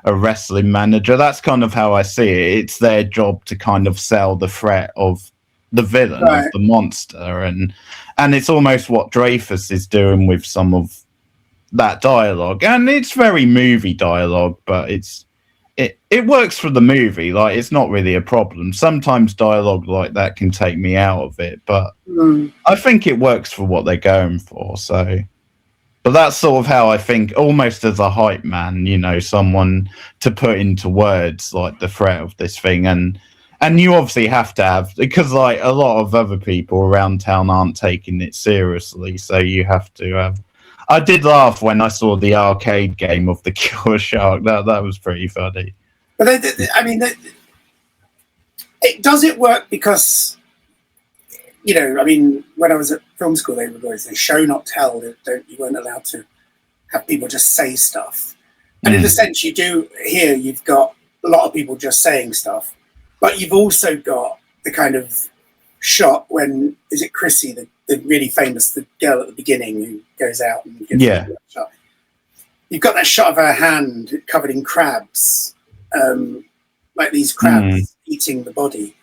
a wrestling manager, that's kind of how I see it. It's their job to kind of sell the threat of the villain, of the monster, and it's almost what Dreyfuss is doing with some of that dialogue, and it's very movie dialogue, but it works for the movie. Like, it's not really a problem. Sometimes dialogue like that can take me out of it, but I think it works for what they're going for. So, but that's sort of how I think, almost as a hype man, someone to put into words like the threat of this thing, and you obviously have to have, because like a lot of other people around town aren't taking it seriously, so you have to have. I did laugh when I saw the arcade game of the Killer Shark. That was pretty funny. But does it work because, when I was at film school, they would always say, show not tell. You weren't allowed to have people just say stuff. And in a sense, you do here, you've got a lot of people just saying stuff, but you've also got the kind of shot when, is it Chrissy, the really famous, the girl at the beginning who goes out and gets that shot. You've got that shot of her hand covered in crabs, like these crabs eating the body.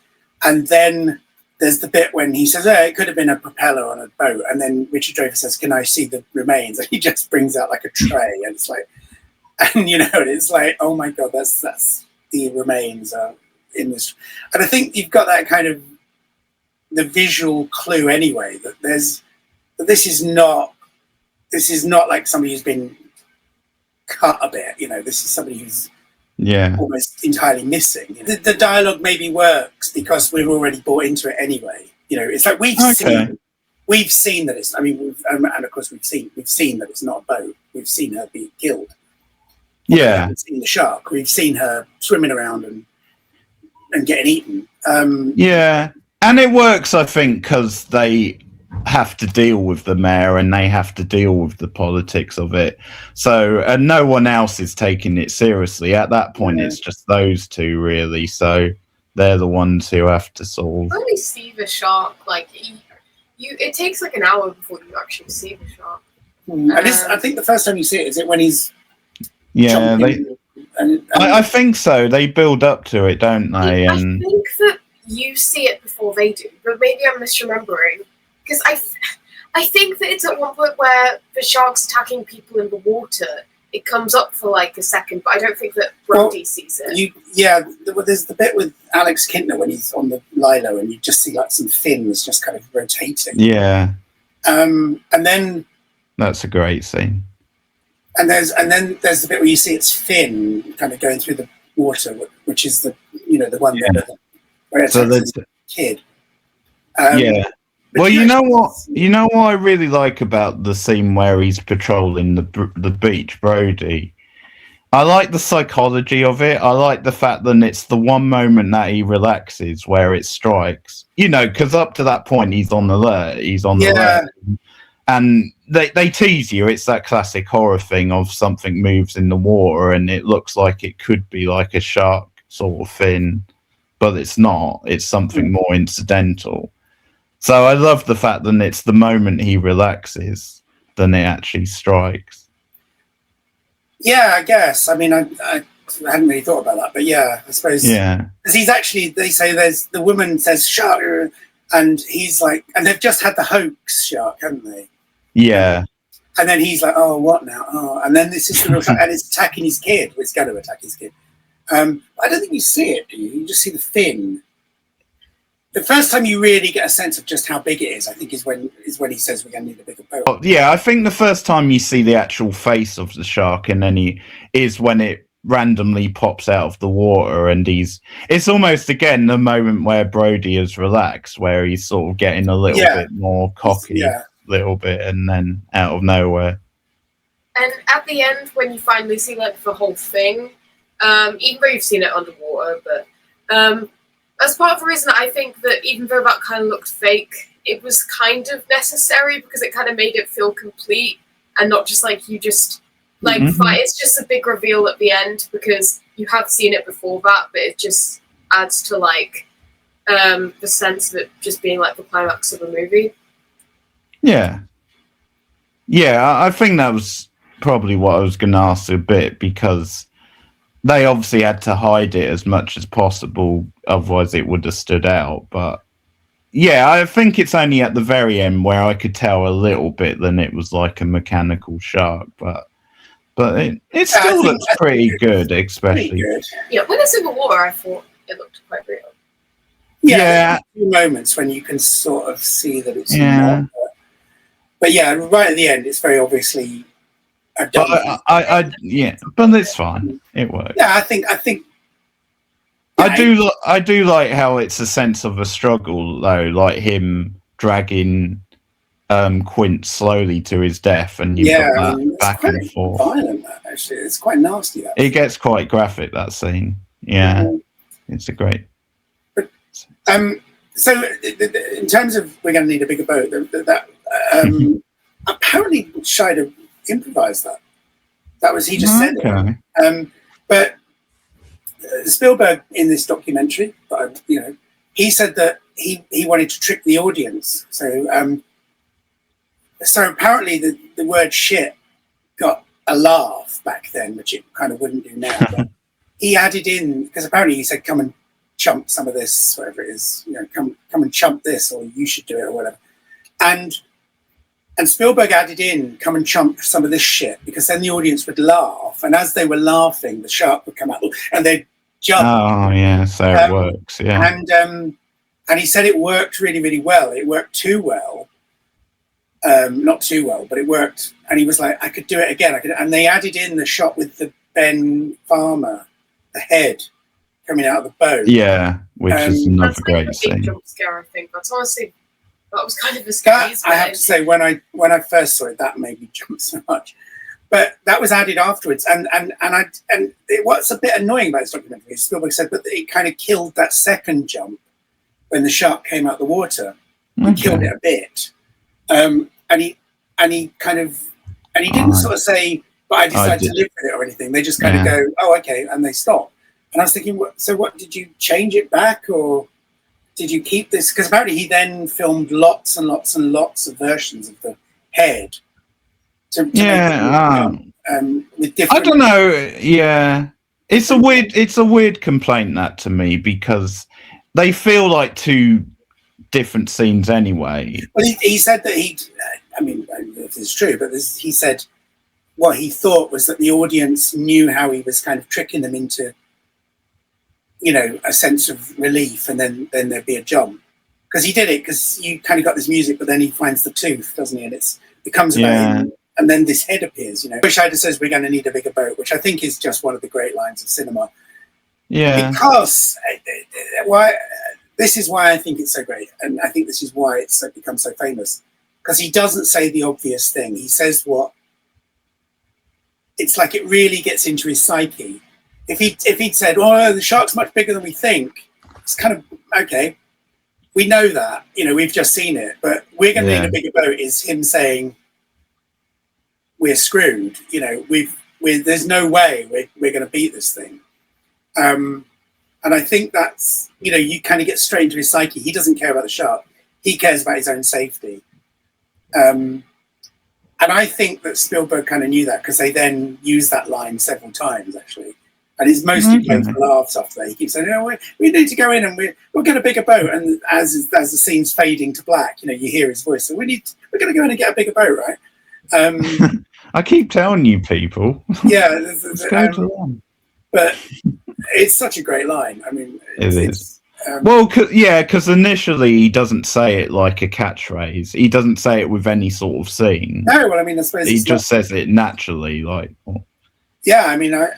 And then there's the bit when he says, "Oh, it could have been a propeller on a boat," and then Richard Dreyfuss says, "Can I see the remains?" And he just brings out like a tray, and it's like, and it's like, oh my god, that's the remains in this. And I think you've got that kind of the visual clue anyway that this is not like somebody who's been cut a bit. This is somebody who's almost entirely missing. The dialogue maybe works because we're already bought into it anyway. It's like we've seen that it's. I mean, and of course we've seen that it's not a boat. We've seen her be killed. We haven't seen the shark. We've seen her swimming around and getting eaten. And it works, I think, because they have to deal with the mayor and they have to deal with the politics of it. So, and no one else is taking it seriously. At that point, it's just those two, really. So they're the ones who have to solve. You only see the shark, it takes like an hour before you actually see the shark. I think the first time you see it, is it when he's... I think so. They build up to it, don't they? I think that you see it before they do, but maybe I'm misremembering. Because I think that it's at one point where the shark's attacking people in the water. It comes up for like a second, but I don't think that Brody sees it. There's the bit with Alex Kintner when he's on the lilo, and you just see like some fins just kind of rotating. Yeah. And then that's a great scene. And then there's the bit where you see its fin kind of going through the water, which is the one where it's a kid. Well, you know what I really like about the scene where he's patrolling the beach, Brody. I like the psychology of it. I like the fact that it's the one moment that he relaxes where it strikes. Because up to that point he's on alert. Alert. And they tease you. It's that classic horror thing of something moves in the water and it looks like it could be like a shark sort of fin, but it's not. It's something more incidental. So I love the fact that it's the moment he relaxes than it actually strikes. Yeah, I guess. I mean, I hadn't really thought about that, but yeah, I suppose. Yeah. Because he's actually, they say the woman says shark, and he's like, and they've just had the hoax shark, haven't they? Yeah. And then he's like, oh, what now? Oh, and then this is the real shark, and it's attacking his kid. It's going to attack his kid. I don't think you see it, do you? You just see the fin. The first time you really get a sense of just how big it is, I think, is when he says we're going to need a bigger boat. Oh, yeah, I think the first time you see the actual face of the shark, and then is when it randomly pops out of the water, and it's almost again the moment where Brody is relaxed, where he's sort of getting a little bit more cocky, little bit, and then out of nowhere. And at the end, when you finally see like the whole thing, even though you've seen it underwater, but as part of the reason I think that even though that kind of looked fake, it was kind of necessary because it kind of made it feel complete and not just like you just like it's just a big reveal at the end because you have seen it before that, but it just adds to like the sense of it just being like the climax of the movie. Yeah, I think that was probably what I was going to ask a bit because they obviously had to hide it as much as possible, otherwise it would have stood out. But yeah, I think it's only at the very end where I could tell a little bit that it was like a mechanical shark. But it still looks pretty good, especially. Pretty good. Yeah, when it's in the water, I thought it looked quite real. Yeah, a few moments when you can sort of see that it's not. But yeah, right at the end, it's very obviously. But but it's fine. It works. Yeah, I think. I do like how it's a sense of a struggle, though, like him dragging Quint slowly to his death, and you've got that back and forth. Violent, that, actually, it's quite nasty. That it gets quite graphic, that scene. Yeah, it's a great. But, so, in terms of we're going to need a bigger boat, apparently Scheider improvised that. That was he just said it. But Spielberg in this documentary, he said that he wanted to trick the audience. So apparently the word shit got a laugh back then, which it kind of wouldn't do now. But he added in because apparently he said, "Come and chump some of this, whatever it is, come and chump this, or you should do it, or whatever. And Spielberg added in, come and chump some of this shit, because then the audience would laugh, and as they were laughing, the shark would come out and they'd jump. Oh yeah, so it works. Yeah, and he said it worked really, really well. It worked too well. Not too well, but it worked. And he was like, I could do it again. And they added in the shot with the Ben Farmer, the head coming out of the boat. Yeah, which is another great big scene. jump scare, I think. That's honestly, that was kind of a scary. I have to say, when I first saw it, that made me jump so much. But that was added afterwards, and what's a bit annoying about this documentary is Spielberg said that it kind of killed that second jump when the shark came out the water. It killed it a bit. And he didn't sort of say, but I decided to live with it or anything. They just kind of go, oh, okay, and they stop. And I was thinking, so what, did you change it back, or did you keep this? Because apparently he then filmed lots and lots and lots of versions of the head. With different, I don't know. Yeah, it's a weird complaint, that, to me, because they feel like two different scenes anyway. Well, he said that I mean, if it's true, but he said what he thought was that the audience knew how he was kind of tricking them into, a sense of relief, and then there'd be a jump. Because he did it, because you kind of got this music, but then he finds the tooth, doesn't he? And it becomes about him, and then this head appears, Bushida says, we're going to need a bigger boat, which I think is just one of the great lines of cinema. Yeah. Because this is why I think it's so great, and I think this is why it's become so famous. Because he doesn't say the obvious thing. He says it's like it really gets into his psyche. If he'd said, "Oh, the shark's much bigger than we think," it's kind of okay. We know that, we've just seen it, but we're going to need a bigger boat. Is him saying we're screwed? There's no way we're going to beat this thing. And I think that's you kind of get straight into his psyche. He doesn't care about the shark. He cares about his own safety. And I think that Spielberg kind of knew that, because they then use that line several times, actually. And it's mostly played for laughs after that. He keeps saying, we need to go in and we'll get a bigger boat. And as the scene's fading to black, you hear his voice. So we're going to go in and get a bigger boat, right? I keep telling you people. Yeah. Let's go to them. But it's such a great line. I mean, it is. Because initially he doesn't say it like a catchphrase. He doesn't say it with any sort of scene. No, well, I mean, I suppose he just says it naturally, like. Yeah, I mean, I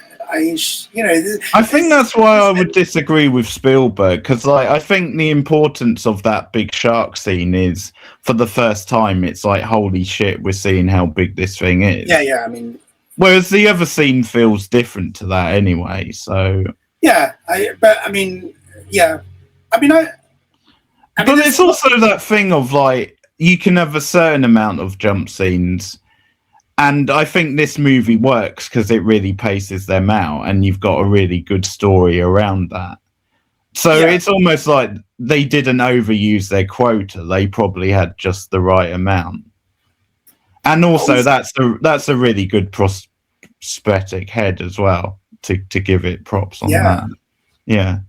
think that's why I would disagree with Spielberg, because I think the importance of that big shark scene is, for the first time, it's like, holy shit, we're seeing how big this thing is. Yeah, I mean. Whereas the other scene feels different to that anyway, so. Yeah, but it's also that thing of, like, you can have a certain amount of jump scenes, and I think this movie works because it really paces them out, and you've got a really good story around that. So it's almost like they didn't overuse their quota. They probably had just the right amount. And also, that's a really good prosthetic head as well, to give it props on that. Yeah.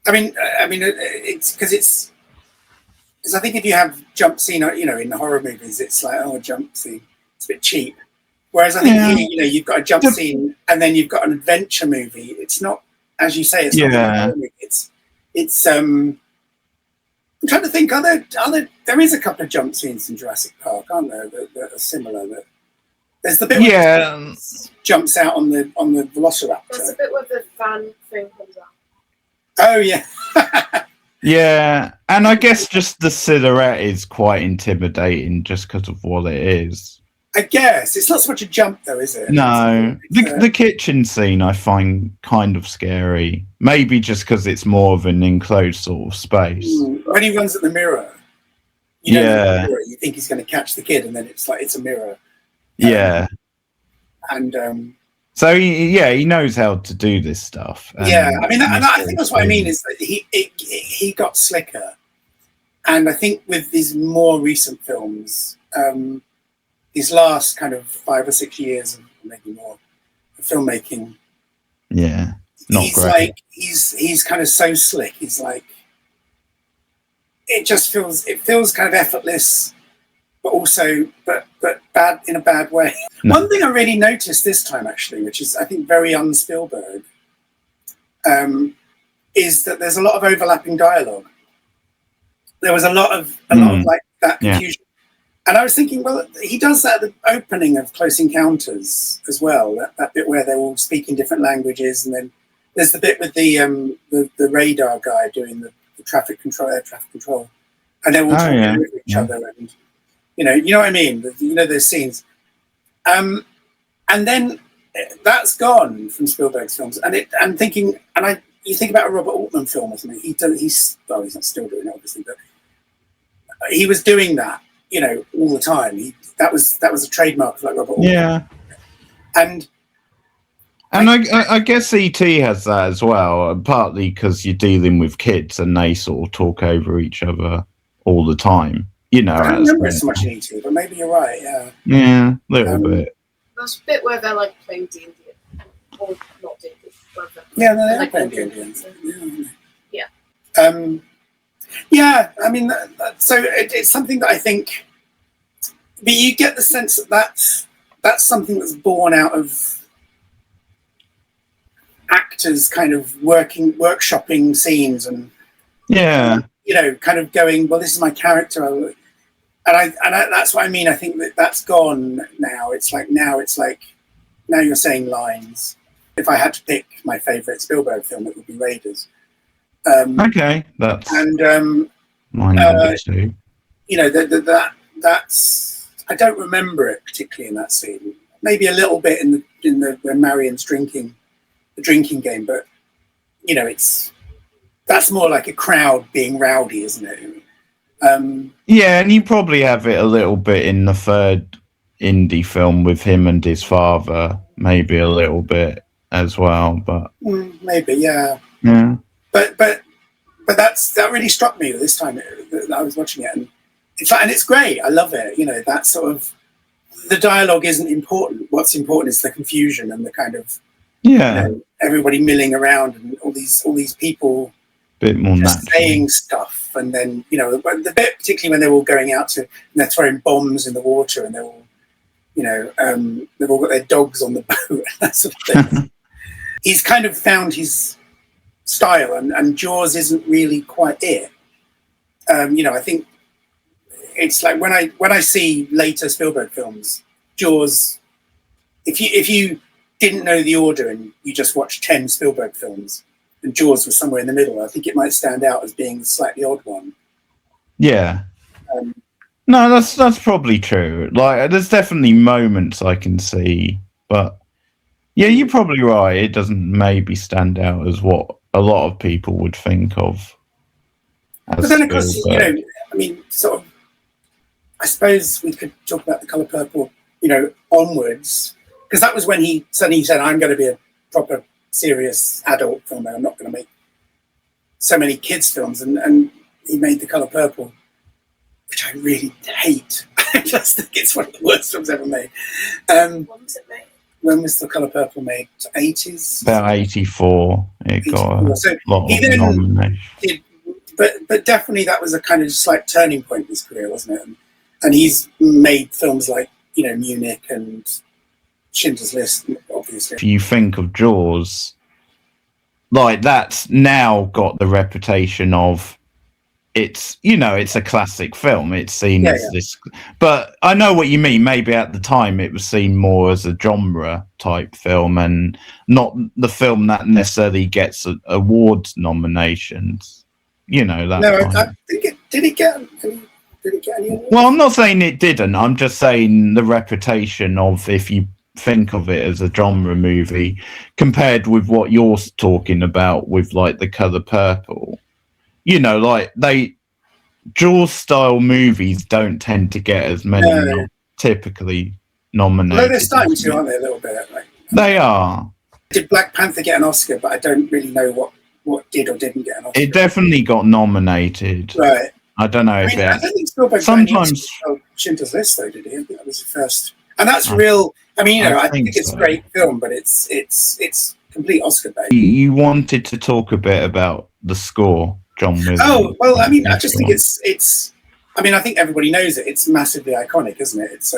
I mean, it's because I think if you have jump scene, in the horror movies, it's like, a jump scene. It's a bit cheap. Whereas I think here, you've got a jump scene and then you've got an adventure movie. It's not, as you say, it's not a horror movie. It's. I'm trying to think. There is a couple of jump scenes in Jurassic Park, aren't there? That are similar. There's the bit where it jumps out on the Velociraptor. There's a bit where the fan thing comes out. Oh yeah. Yeah, and I guess just the silhouette is quite intimidating just because of what it is. I guess it's not so much a jump, though, is it? No, the kitchen scene I find kind of scary. Maybe just because it's more of an enclosed sort of space. When he runs at the mirror, you think he's going to catch the kid, and then it's like it's a mirror. And so he knows how to do this stuff. I mean, and I think that's what I mean is that he got slicker, and I think with these more recent films. These last kind of 5 or 6 years, maybe more, of filmmaking. Yeah. Not great. like he's kind of so slick. He's like, it feels kind of effortless, but also but bad in a bad way. No. One thing I really noticed this time, actually, which is I think very un-Spielberg, is that there's a lot of overlapping dialogue. There was a lot of like that confusion. And I was thinking, well, he does that at the opening of Close Encounters as well. That bit where they're all speaking different languages, and then there's the bit with the radar guy doing the traffic control, air traffic control, and they're all talking with each other, and you know what I mean. You know those scenes, and then that's gone from Spielberg's films. And you think about a Robert Altman film or something. He's not still doing it, obviously, but he was doing that. All the time. That was a trademark for like Robert Altman. Yeah. And I guess E.T. has that as well, partly because you're dealing with kids and they sort of talk over each other all the time. I don't remember it so much in E.T., but maybe you're right. Yeah. Yeah, a little bit. There's a bit where they're like playing D&D, or not D&D. Yeah, they're playing D&D. Yeah. Yeah, I mean, so it's something that I think, but you get the sense that that's something that's born out of actors kind of workshopping scenes and kind of going, well, this is my character, and that's what I mean. I think that's gone now. It's like now you're saying lines. If I had to pick my favorite Spielberg film, it would be Raiders. Okay, that's mine number two. That's I don't remember it particularly in that scene. Maybe a little bit in the when Marion's drinking the drinking game, but that's more like a crowd being rowdy, isn't it? Yeah, and you probably have it a little bit in the third indie film with him and his father, maybe a little bit as well, but maybe, yeah. But that really struck me this time that I was watching it, and it's great. I love it. That sort of the dialogue isn't important. What's important is the confusion and the kind of everybody milling around and all these people bit more just saying stuff, and then the bit particularly when they're all going out and they're throwing bombs in the water, and they're all they've all got their dogs on the boat and that sort of thing. He's kind of found his style, and Jaws isn't really quite it. I think it's like when I see later Spielberg films, Jaws, if you didn't know the order and you just watched 10 Spielberg films and Jaws was somewhere in the middle, I think it might stand out as being the slightly odd one. Yeah. No, that's probably true. Like, there's definitely moments I can see, but yeah, you're probably right. It doesn't maybe stand out as what a lot of people would think of. But then, of course, sort of, I suppose we could talk about The Colour Purple, onwards, because that was when he suddenly said, I'm going to be a proper serious adult filmer. I'm not going to make so many kids films. And he made The Colour Purple, which I really hate. I just think it's one of the worst films ever made. When was it made? When was The Colour Purple made? 80s? About 84. It got a lot of nominations. But definitely that was a kind of slight turning point in his career, wasn't it? And he's made films like, Munich and Schindler's List, obviously. If you think of Jaws, like, that's now got the reputation of it's a classic film. It's seen as this, but I know what you mean. Maybe at the time it was seen more as a genre type film and not the film that necessarily gets awards nominations. That. No, I think did it get any awards? Well, I'm not saying it didn't. I'm just saying the reputation of, if you think of it as a genre movie compared with what you're talking about with like The Colour Purple. Like Jaws style movies don't tend to get as many typically nominated. Although they're starting to, aren't they, a little bit? They are. Did Black Panther get an Oscar? But I don't really know what did or didn't get an Oscar. It definitely got nominated. Right. I don't know if it. I don't think Spielberg sometimes Schindler's List, though, did he? I think that was the first, and that's real. I mean, I think it's a great film, but it's complete Oscar bait. You wanted to talk a bit about the score, John Williams. Oh well, I mean, I just think it's. I mean, I think everybody knows it. It's massively iconic, isn't it? It's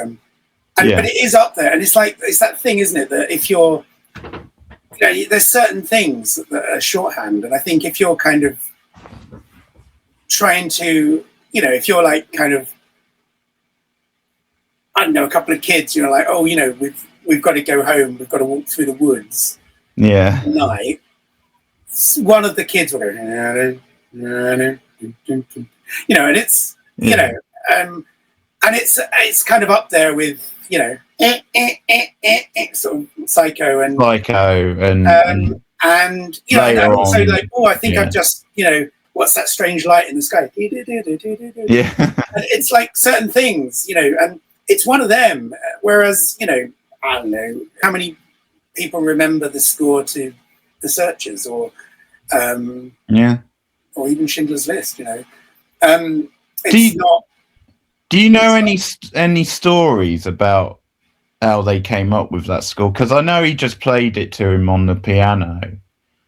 but it is up there, and it's that thing, isn't it? That if you're, there's certain things that are shorthand, and I think if you're kind of trying to, if you're like kind of, I don't know, a couple of kids, like, oh, we've got to go home, we've got to walk through the woods. Yeah. At night. One of the kids will go, and it's, and it's kind of up there with, sort of Psycho and and also like, oh, I think I've just, what's that strange light in the sky? Yeah. And it's like certain things, and it's one of them. Whereas, I don't know how many people remember the score to The Searchers or or even Schindler's List. Do you know any stories about how they came up with that score? Because I know he just played it to him on the piano.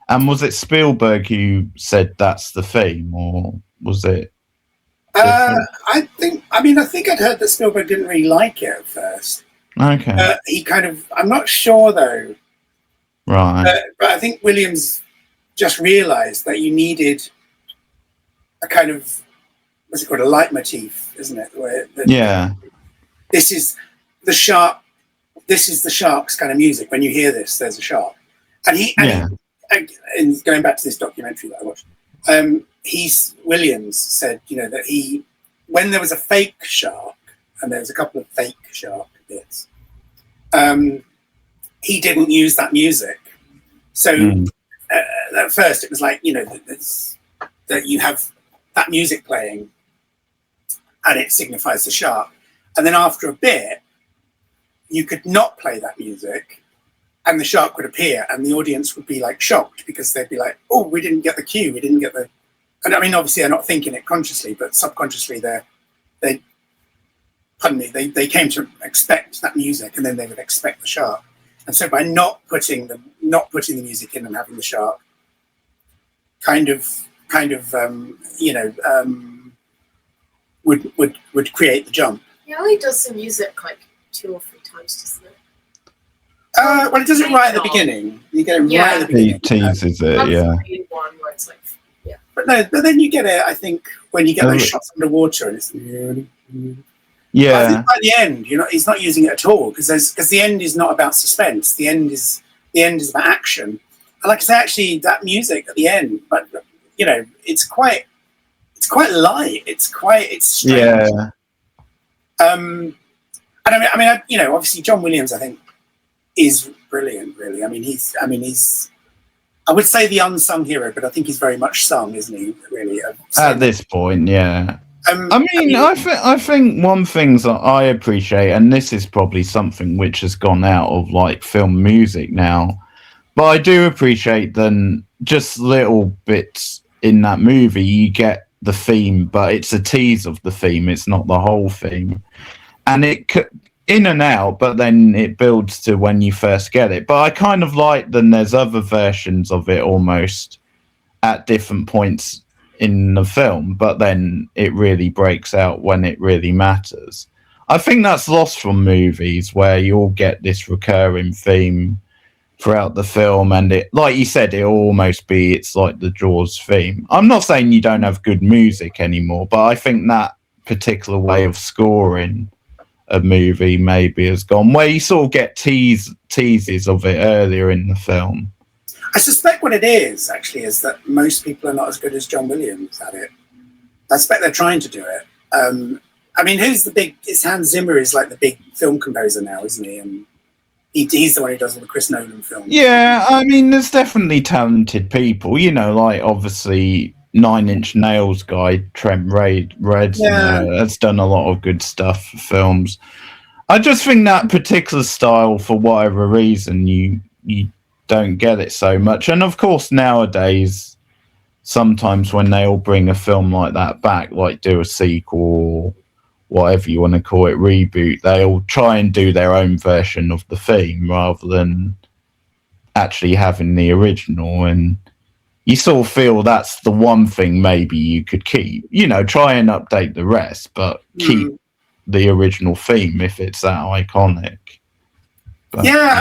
And was it Spielberg who said that's the theme, or was it? I think I'd heard that Spielberg didn't really like it at first. Okay. He kind of, I'm not sure though. Right. But I think Williams just realised that you needed a kind of, what's it called, a leitmotif, isn't it? Where this is the shark. This is the shark's kind of music. When you hear this, there's a shark. And going back to this documentary that I watched, Williams said, that when there was a fake shark, and there was a couple of fake shark bits, he didn't use that music. So at first it was like, that you have that music playing and it signifies the shark. And then after a bit, you could not play that music and the shark would appear and the audience would be like shocked because they'd be like, oh, we didn't get the cue. We didn't get the, and I mean, obviously they're not thinking it consciously, but subconsciously they came to expect that music and then they would expect the shark. And so by not putting the music in and having the shark would create the jump. He only does the music like 2 or 3 times, doesn't it? Well, it does it right at the beginning. You get it right at the beginning. He teases it, That's yeah. the one where it's like, yeah. But then you get it, I think, when you get those shots underwater and it's... Yeah. I think by the end, he's not using it at all because the end is not about suspense. The end is about action. And like I say, actually, that music at the end, but it's quite light. It's strange. Yeah. And I mean, obviously John Williams, I think, is brilliant. Really, I mean, he's. I would say the unsung hero, but I think he's very much sung, isn't he? Really, at this point, yeah. I think one thing that I appreciate, and this is probably something which has gone out of like film music now, but I do appreciate then just little bits in that movie. You get the theme, but it's a tease of the theme. It's not the whole theme, and it in and out, but then it builds to when you first get it. But I kind of like then there's other versions of it almost at different points in the film, but then it really breaks out when it really matters. I think that's lost from movies where you'll get this recurring theme throughout the film, and it, like you said, it's like the Jaws theme. I'm not saying you don't have good music anymore, but I think that particular way of scoring a movie maybe has gone, where you sort of get teases of it earlier in the film. I suspect what it is, actually, is that most people are not as good as John Williams at it. I suspect they're trying to do it. I mean, it's Hans Zimmer is like the big film composer now, isn't he? And he's the one who does all the Chris Nolan films. Yeah, I mean, there's definitely talented people, like obviously 9 Inch Nails guy, Trent Reznor, has done a lot of good stuff for films. I just think that particular style, for whatever reason, you don't get it so much. And of course nowadays sometimes when they all bring a film like that back, like do a sequel or whatever you want to call it, reboot, they'll try and do their own version of the theme rather than actually having the original, and you sort of feel that's the one thing maybe you could keep. You know, try and update the rest, but keep the original theme if it's that iconic. But, yeah,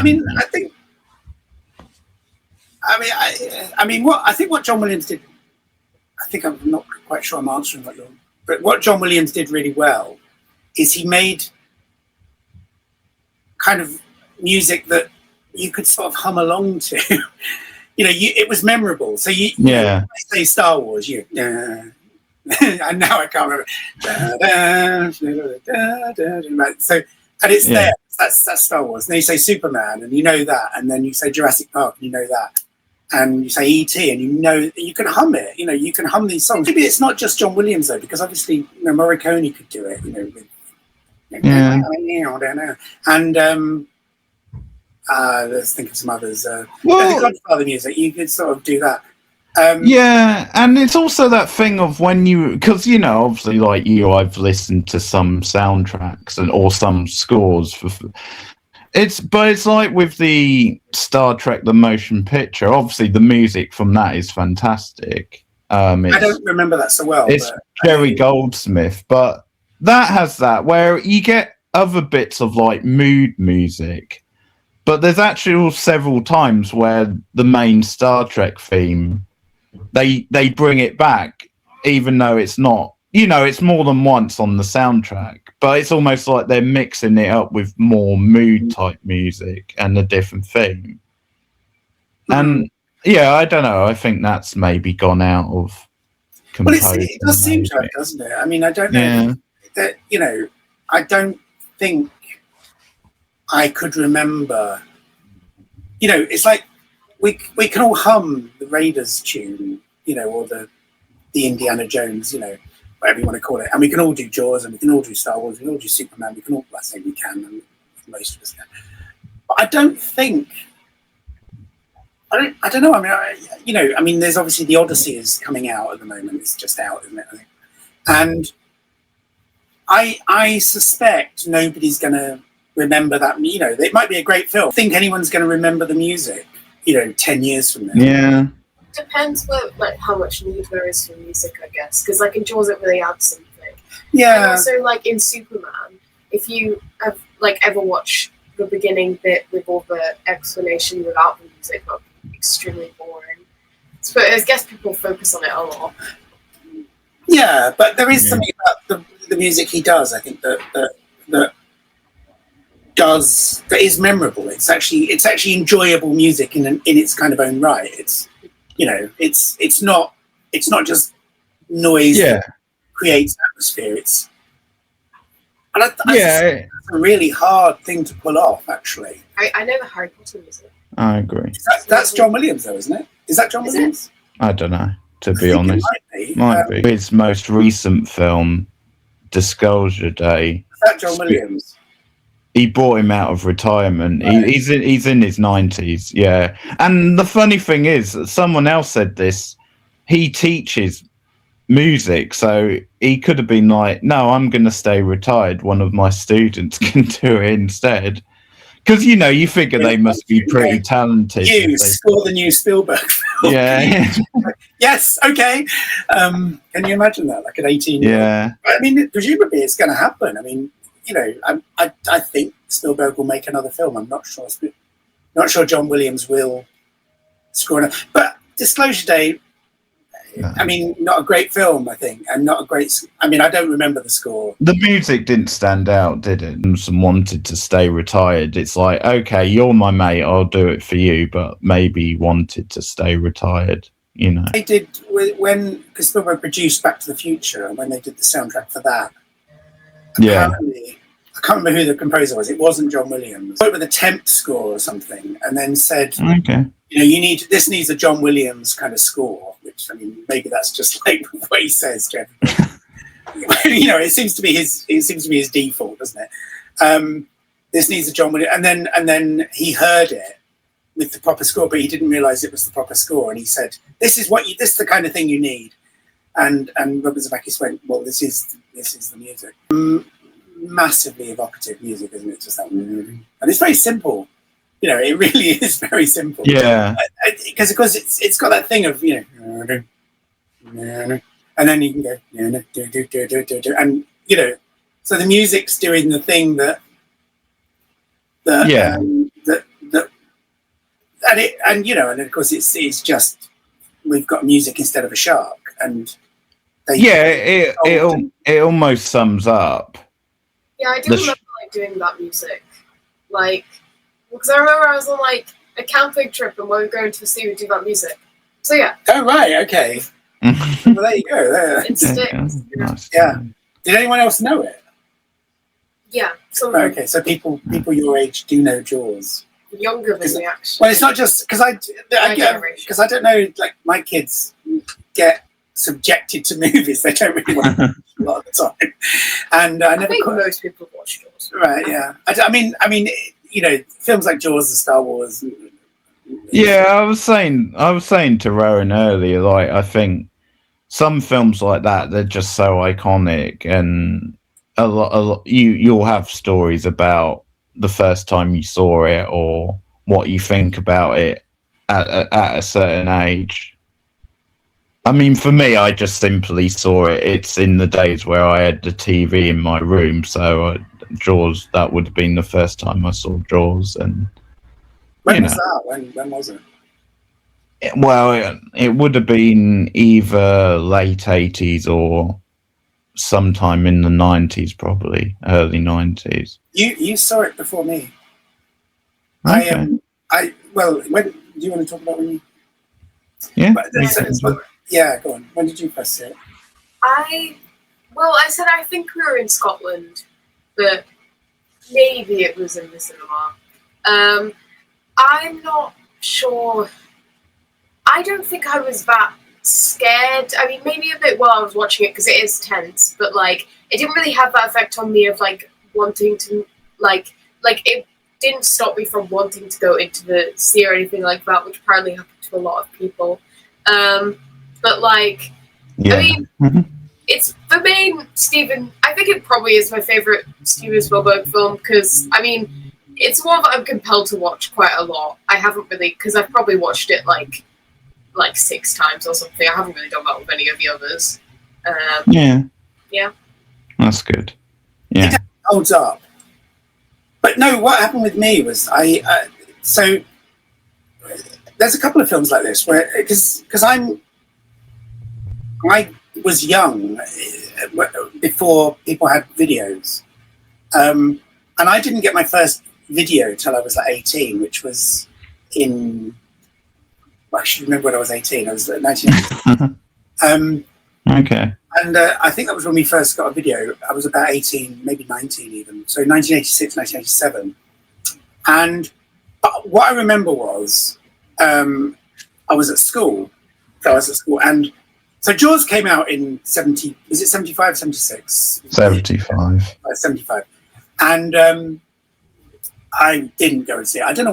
I mean, what John Williams did. I think I'm not quite sure I'm answering what John Williams did really well is he made kind of music that you could sort of hum along to. It was memorable. So you say Star Wars, and now I can't remember. So, and it's there. That's Star Wars. And then you say Superman, and you know that. And then you say Jurassic Park, and you know that. And you say E.T., and you can hum it. You can hum these songs. Maybe it's not just John Williams though, because obviously Morricone could do it. And let's think of some others. The Godfather music, you could sort of do that. And it's also that thing of because obviously like you, I've listened to some soundtracks or some scores but it's like with the Star Trek the motion picture, obviously the music from that is fantastic. I don't remember that so well. It's Jerry Goldsmith, but that has that where you get other bits of like mood music, but there's actually several times where the main Star Trek theme they bring it back, even though it's not, it's more than once on the soundtrack, but it's almost like they're mixing it up with more mood type music and a different theme. And I don't know, I think that's maybe gone out of composing. It does seem to, doesn't it? I mean, I don't know that, I don't think I could remember, it's like we can all hum the Raiders tune, or the Indiana Jones, whatever you want to call it, and we can all do Jaws, and we can all do Star Wars, we can all do Superman, we can all, I say we can, and most of us can. But I don't think, I don't know. I mean, there's obviously the Odyssey is coming out at the moment. It's just out, isn't it? I think. And I suspect nobody's going to remember that. It might be a great film. I think anyone's going to remember the music, 10 years from now. Yeah. Depends how much need there is for music, I guess. Because in Jaws, it really adds something. Yeah. And also, in Superman, if you have ever watched the beginning bit with all the explanation without the music, that would be extremely boring. But I guess people focus on it a lot. Yeah, but there is something about the music he does, I think, that is memorable. It's actually enjoyable music in its kind of own right. It's it's not just noise that creates atmosphere. It's it's a really hard thing to pull off, actually. I know the Harry Potter music. I agree. That's John Williams, though, isn't it? Is that John Williams? I don't know, to be honest. Might be. His most recent film, Disclosure Day. Is that John Williams? He brought him out of retirement. Right. He's in his 90s, yeah. And the funny thing is, someone else said this. He teaches music, so he could have been like, "No, I'm going to stay retired. One of my students can do it instead." Because you figure they must be pretty talented. You score the new Spielberg film. Yeah. Yes. Okay. Can you imagine that? Like an 18-year-old? Yeah. I mean, presumably it's going to happen. I mean, I think Spielberg will make another film. I'm not sure. Not sure John Williams will score another. But Disclosure Day, I mean, not a great film, I think, and not a great. I mean, I don't remember the score. The music didn't stand out, did it? Some wanted to stay retired. It's like, okay, you're my mate, I'll do it for you, but maybe wanted to stay retired. They did because Spielberg produced Back to the Future, and when they did the soundtrack for that. Apparently, I can't remember who the composer was. It wasn't John Williams. Wrote with a temp score or something, and then said, "Okay, this needs a John Williams kind of score." Which, I mean, maybe that's just what he says, Kev. It seems to be his default, doesn't it? This needs a John Williams, and then he heard it with the proper score, but he didn't realise it was the proper score, and he said, "This is the kind of thing you need." And Robert Zemeckis went, "Well, this is the music." Massively evocative music, isn't it? Just that, and it's very simple. You know, it really is very simple. Yeah. Because it's got that thing of, you know, and then you can go, and you know, so the music's doing the thing that Yeah. and you know, and of course it's just we've got music instead of a shark, and it almost sums up. Yeah, I do remember like doing that music, like because I remember I was on like a camping trip and when we were going to the sea, we do that music. So yeah. Oh right, okay. Well, there you go. There. It sticks. Nice. Yeah. Did anyone else know it? Yeah. Okay, so people your age do know Jaws. Younger than me, actually. Well, it's not just because I don't know. Like my kids get subjected to movies they don't really want to watch a lot of the time, and I never. I think most people watch Jaws. Right? Yeah. I mean, you know, films like Jaws and Star Wars. Yeah, I was saying to Rowan earlier, like I think some films like that, they're just so iconic, and a lot you'll have stories about the first time you saw it or what you think about it at a certain age. I mean, for me, I just simply saw it. It's in the days where I had the TV in my room, so Jaws, that would have been the first time I saw Jaws. And when was that? When was it? Well, it would have been either late 80s or sometime in the 90s, probably early 90s. You saw it before me. Okay. When do you want to talk about when you? Yeah. Yeah, go on. When did you first see it? I said I think we were in Scotland, but maybe it was in the cinema. I'm not sure. I don't think I was that scared. I mean, maybe a bit while I was watching it because it is tense, but like it didn't really have that effect on me of like wanting to like it didn't stop me from wanting to go into the sea or anything like that, which apparently happened to a lot of people. But like, yeah. I mean, it's the main Steven. I think it probably is my favorite Steven Spielberg film because I mean, it's one that I'm compelled to watch quite a lot. I haven't really because I've probably watched it like 6 times or something. I haven't really done that with any of the others. Yeah. That's good. Yeah. It holds up. But no, what happened with me was so there's a couple of films like this where because I was young before people had videos, and I didn't get my first video till I was like 18, which was in. I should remember when I was 18. I was 19. Okay. And I think that was when we first got a video. I was about 18, maybe 19 even. So 1986, 1987. And what I remember was I was at school. And so Jaws came out in 70, is it 75, 76? 75. 75. And I didn't go and see it. I don't know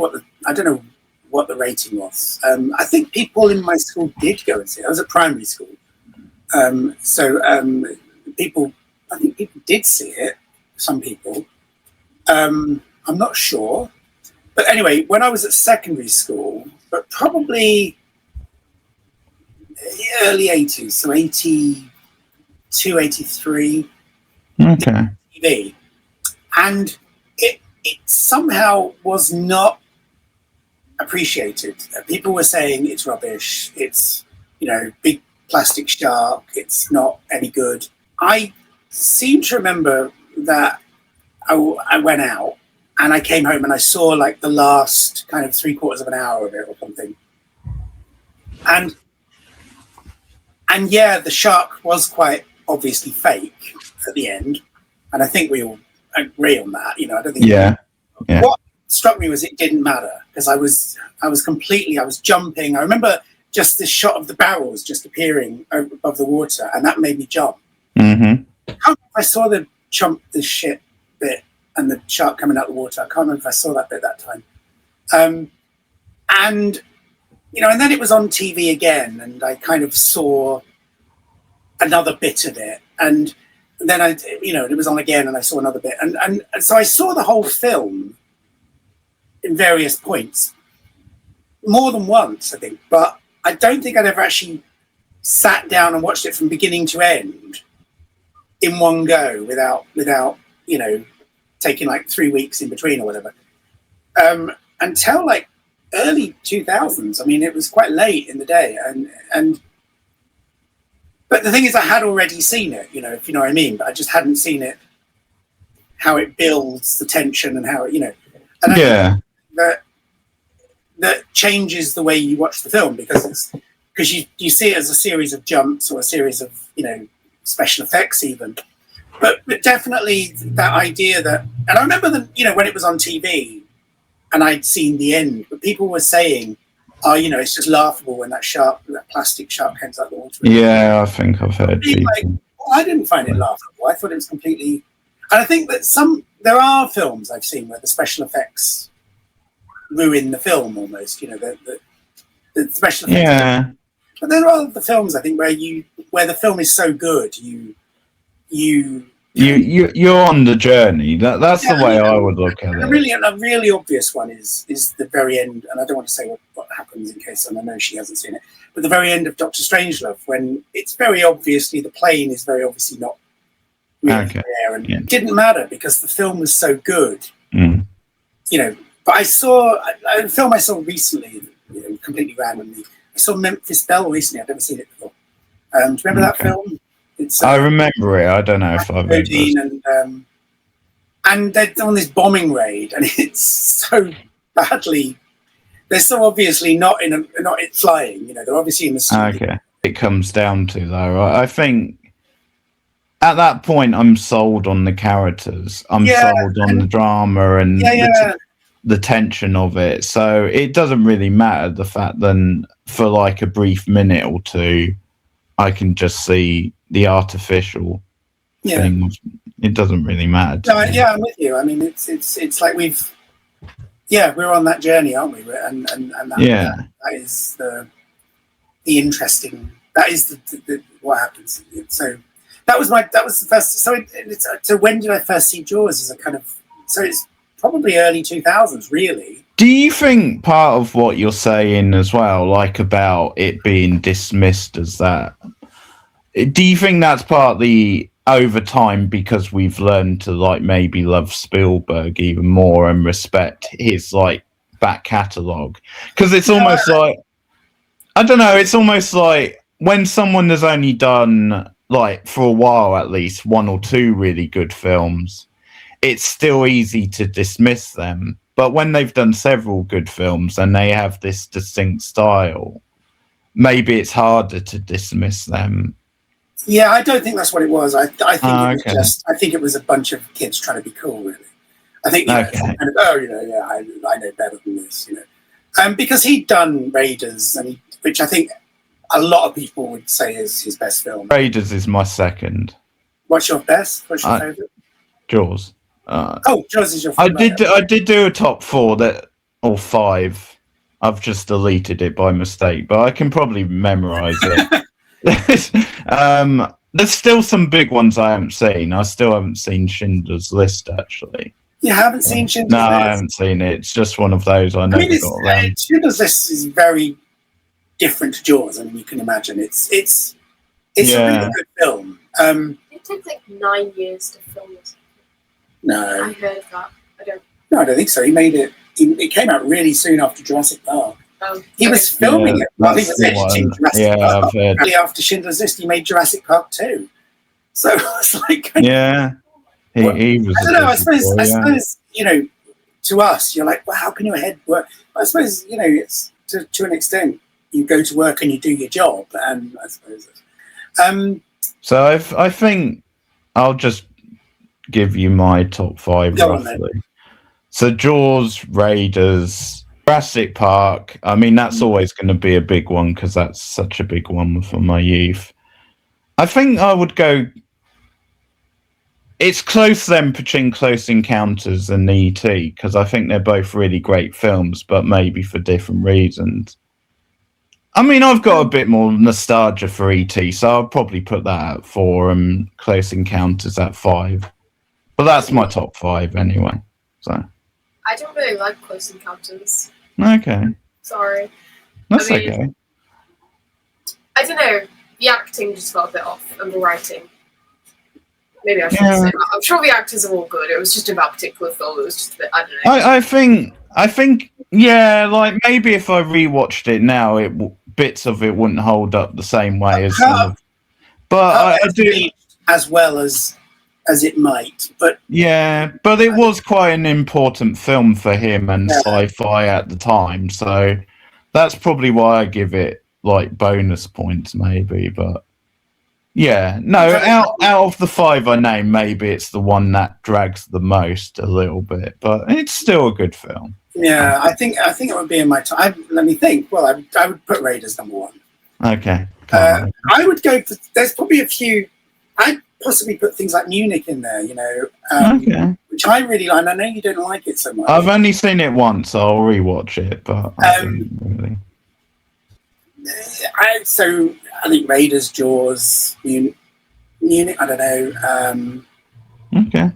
what the rating was. I think people in my school did go and see it. I was at primary school. I think people did see it, some people. I'm not sure. But anyway, when I was at secondary school, but probably early 80s, so 82, 83. Okay. TV. And it somehow was not appreciated. People were saying it's rubbish, it's, big plastic shark, it's not any good. I seem to remember that I went out and I came home and I saw like the last kind of 3/4 of an hour of it or something. And yeah, the shark was quite obviously fake at the end. And I think we all agree on that. I don't think. Yeah. What struck me was it didn't matter because I was jumping. I remember just this shot of the barrels just appearing above the water, and that made me jump. Mm-hmm. I saw the shit bit and the shark coming out of the water. I can't remember if I saw that bit that time. And then it was on TV again, and I kind of saw another bit of it, and then it was on again, and I saw another bit, and so I saw the whole film in various points, more than once, I think. But I don't think I'd ever actually sat down and watched it from beginning to end in one go without taking like 3 weeks in between or whatever. Until like early 2000s. I mean, it was quite late in the day, but the thing is, I had already seen it, if you know what I mean, but I just hadn't seen it, how it builds the tension and how it, and I think that changes the way you watch the film, because you see it as a series of jumps or a series of, special effects even. But definitely that idea that, and I remember that, when it was on TV and I'd seen the end, but people were saying, oh, it's just laughable when that plastic shark comes out of the water. Yeah, I think I've heard people. I didn't find it laughable. I thought it was completely, and I think that there are films I've seen where the special effects ruin the film almost, the special effects. Yeah. But there are the films, I think, where the film is so good, you're on the journey. That's the way I would look at it. A really obvious one is the very end, and I don't want to say what happens in case, and I know she hasn't seen it, but the very end of Doctor Strangelove, when it's very obviously, the plane is very obviously not really there, and it didn't matter because the film was so good. But I saw a film I saw recently, completely randomly. I saw Memphis Belle recently. I've never seen it before. Do you remember that film? I remember it. I don't know if I've ever. And they're on this bombing raid, and it's so badly. They're so obviously not flying. They're obviously in the studio. Okay. It comes down to though. I think at that point I'm sold on the characters. I'm sold on the drama and the tension of it. So it doesn't really matter the fact that for like a brief minute or two, I can just see the artificial thing. It doesn't really matter. I'm with you. I mean, it's like we're on that journey, aren't we? And that is the interesting. That is the what happens. So that was the first. So when did I first see Jaws? As a kind of, so it's probably early 2000s, really. Do you think part of what you're saying as well, like about it being dismissed as that, do you think that's partly over time because we've learned to like maybe love Spielberg even more and respect his like back catalogue? Because it's almost like, I don't know, it's almost like when someone has only done, like for a while at least, one or two really good films, it's still easy to dismiss them. But when they've done several good films and they have this distinct style, maybe it's harder to dismiss them. Yeah, I don't think that's what it was. I think it was just. I think it was a bunch of kids trying to be cool. Really, I think kind of, I know better than this. Because he'd done Raiders, which I think a lot of people would say is his best film. Raiders is my second. What's your best? What's your favorite? Jaws. Jaws is your favorite. I did do a top 4 or 5. I've just deleted it by mistake, but I can probably memorize it. There's still some big ones I haven't seen. I still haven't seen Schindler's List, actually. You haven't seen Schindler's List? No, I haven't seen it. It's just one of those I never got around. Schindler's List is very different to Jaws. I mean, you can imagine. It's a really good film. It took like 9 years to film this. No. I heard that. I don't think so. He made it. It came out really soon after Jurassic Park. He was filming it. I think it was editing Jurassic Park. I've heard. After Schindler's List, he made Jurassic Park 2. So it's like, he was. I don't know. I suppose to us, you're like, well, how can your head work? But I suppose it's to an extent, you go to work and you do your job, and I suppose. So I think I'll just give you my top 5 roughly. So Jaws, Raiders, Jurassic Park. I mean, that's always going to be a big one because that's such a big one from my youth. I think I would go. It's close then between Close Encounters and E.T. because I think they're both really great films, but maybe for different reasons. I mean, I've got a bit more nostalgia for E.T., so I'll probably put that at 4 and Close Encounters at 5. But that's my top 5 anyway. So I don't really like Close Encounters. Okay, Sorry. that's I mean, okay. I don't know. The acting just felt a bit off, and the writing. Maybe I shouldn't say that. I'm sure the actors are all good. It was just in that particular film. It was just a bit. I don't know. I think, yeah, like maybe if I rewatched it now, bits of it wouldn't hold up the same way as. But I do as well as it might. But yeah, but it was quite an important film for him and sci-fi at the time, so that's probably why I give it like bonus points, maybe. But yeah, no, out of the 5 I named, maybe it's the one that drags the most a little bit, but it's still a good film. Yeah, I think it would be in my top. Let me think. Well, I would put Raiders number 1. Okay. I would go for. There's probably a few. I'd possibly put things like Munich in there. Okay. Which I really like. And I know you don't like it so much. I've only seen it once, so I'll rewatch it. But I didn't really. So I think Raiders, Jaws, Munich. I don't know. Okay.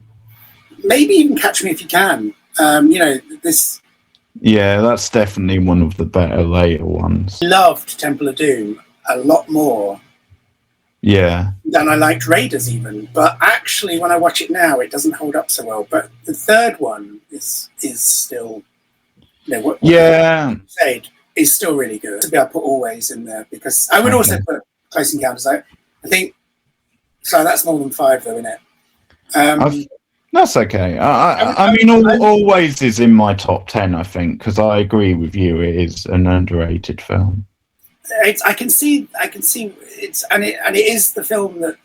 Maybe even Catch Me If You Can. This. Yeah, that's definitely one of the better later ones. Loved Temple of Doom a lot more. Yeah. Than I liked Raiders even. But actually, when I watch it now, it doesn't hold up so well. But the third one is still. What you said is still really good. To be able to put Always in there because I would also put Close Encounters. I think. So that's more than 5 though, isn't it? That's okay. I mean, Always is in my top 10, I think, because I agree with you. It is an underrated film. I can see it's and it is the film that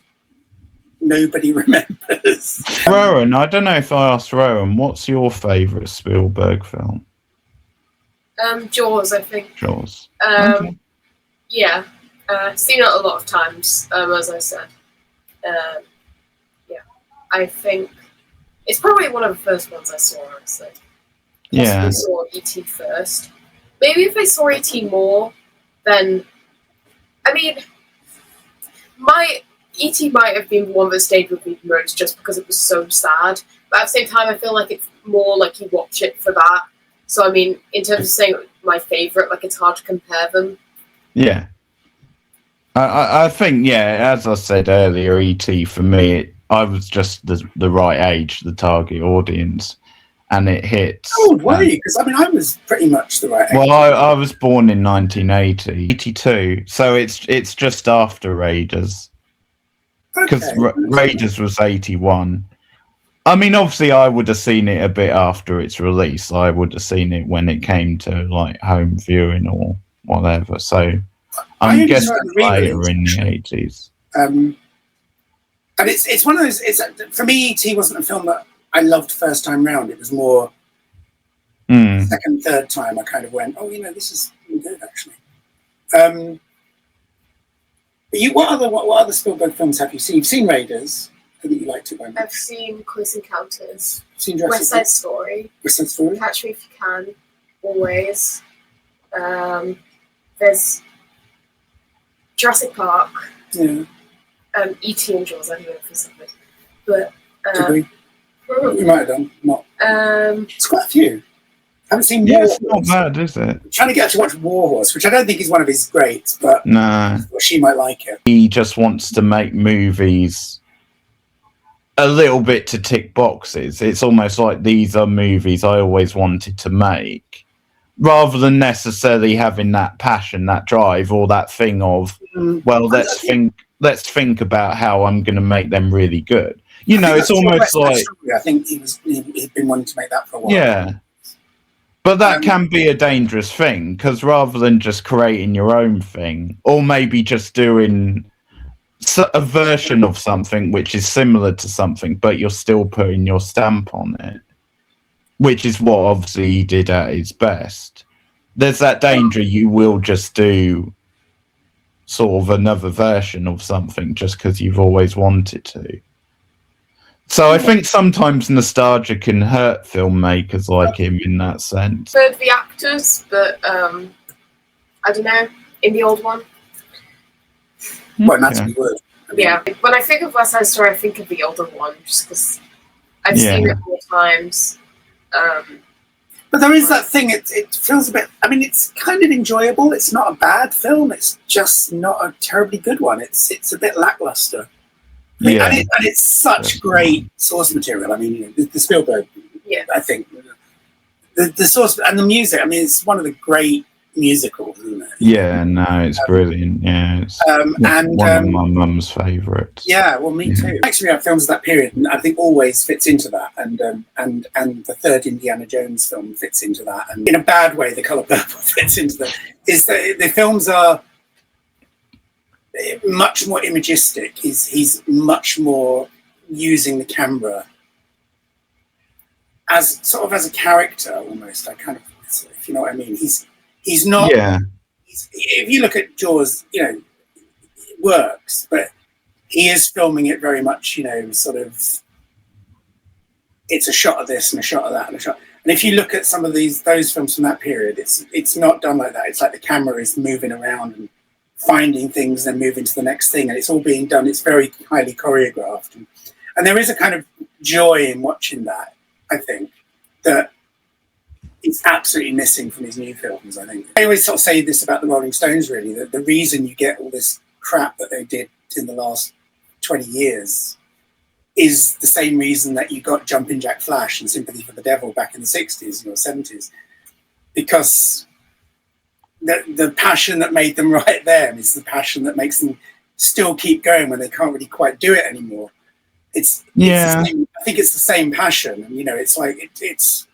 nobody remembers. Rowan, I don't know if I asked Rowan, what's your favourite Spielberg film? Jaws, I think. Jaws. Okay. Yeah, seen it a lot of times, as I said. Yeah, I think. It's probably one of the first ones I saw, honestly. Yeah. I saw E.T. first. Maybe if I saw E.T. more, then... I mean, my E.T. might have been one that stayed with me the most just because it was so sad. But at the same time, I feel like it's more like you watch it for that. So, I mean, in terms of saying my favourite, like, it's hard to compare them. Yeah. I think, yeah, as I said earlier, E.T. for me... I was just the right age, the target audience, and it hits. Oh, were you? Because I mean, I was pretty much the right age. Well, I was born in 1980, 82, so it's just after Raiders, because Raiders was 81. I mean, obviously, I would have seen it a bit after its release. I would have seen it when it came to like home viewing or whatever. So I'm guessing later in the 80s. And it's one of those. For me, E.T. wasn't a film that I loved first time round. It was more second, third time. I kind of went, oh, this is good actually. But what other Spielberg films have you seen? You've seen Raiders. I think you liked it very much. I've seen Close Encounters. Seen West Side Story. West Side Story. Catch Me If You Can. Always. There's Jurassic Park. Yeah. E.T. and Jaws, I don't know if it's something. But we might have done. Not. It's quite a few. I haven't seen. Yeah, it's not bad, is it? I'm trying to get her to watch Warhorse, which I don't think is one of his greats, but she might like it. He just wants to make movies a little bit to tick boxes. It's almost like these are movies I always wanted to make, rather than necessarily having that passion, that drive, or that thing of, let's think about how I'm going to make them really good. It's almost like... I think he'd been wanting to make that for a while. Yeah. But that can be a dangerous thing, because rather than just creating your own thing, or maybe just doing a version of something which is similar to something, but you're still putting your stamp on it, which is what obviously he did at his best. There's that danger you will just do sort of another version of something just because you've always wanted to. So I think sometimes nostalgia can hurt filmmakers like him in that sense. For the actors, but I don't know, in the old one. Well, that's good. Yeah, when I think of West Side Story, I think of the older one, just because I've seen it more times. But there is that thing. It feels a bit. I mean, it's kind of enjoyable. It's not a bad film. It's just not a terribly good one. It's a bit lackluster. Yeah, and it's such great source material. I mean, the Spielberg. Yeah. I think the source and the music. I mean, it's one of the great musicals, isn't it? Yeah, no, it's brilliant. Yeah, it's and one of my mum's favourites. Yeah, well, me too. Actually, our films of that period, and I think always fits into that, and the third Indiana Jones film fits into that, and in a bad way, The Colour Purple fits into that. Is that the films are much more imagistic. He's much more using the camera as sort of as a character almost. I kind of, if you know what I mean. He's not. Yeah. If you look at Jaws, you know, it works, but he is filming it very much, you know, sort of. It's a shot of this and a shot of that and a shot. And if you look at some of those films from that period, it's not done like that. It's like the camera is moving around and finding things, then moving to the next thing, and it's all being done. It's very highly choreographed, and there is a kind of joy in watching that. I think that. It's absolutely missing from his new films, I think. I always sort of say this about the Rolling Stones, really, that the reason you get all this crap that they did in the last 20 years is the same reason that you got Jumpin' Jack Flash and Sympathy for the Devil back in the 60s or 70s. Because the passion that made them write them is the passion that makes them still keep going when they can't really quite do it anymore. It's the same, I think it's the same passion. And, you know, it's like, it's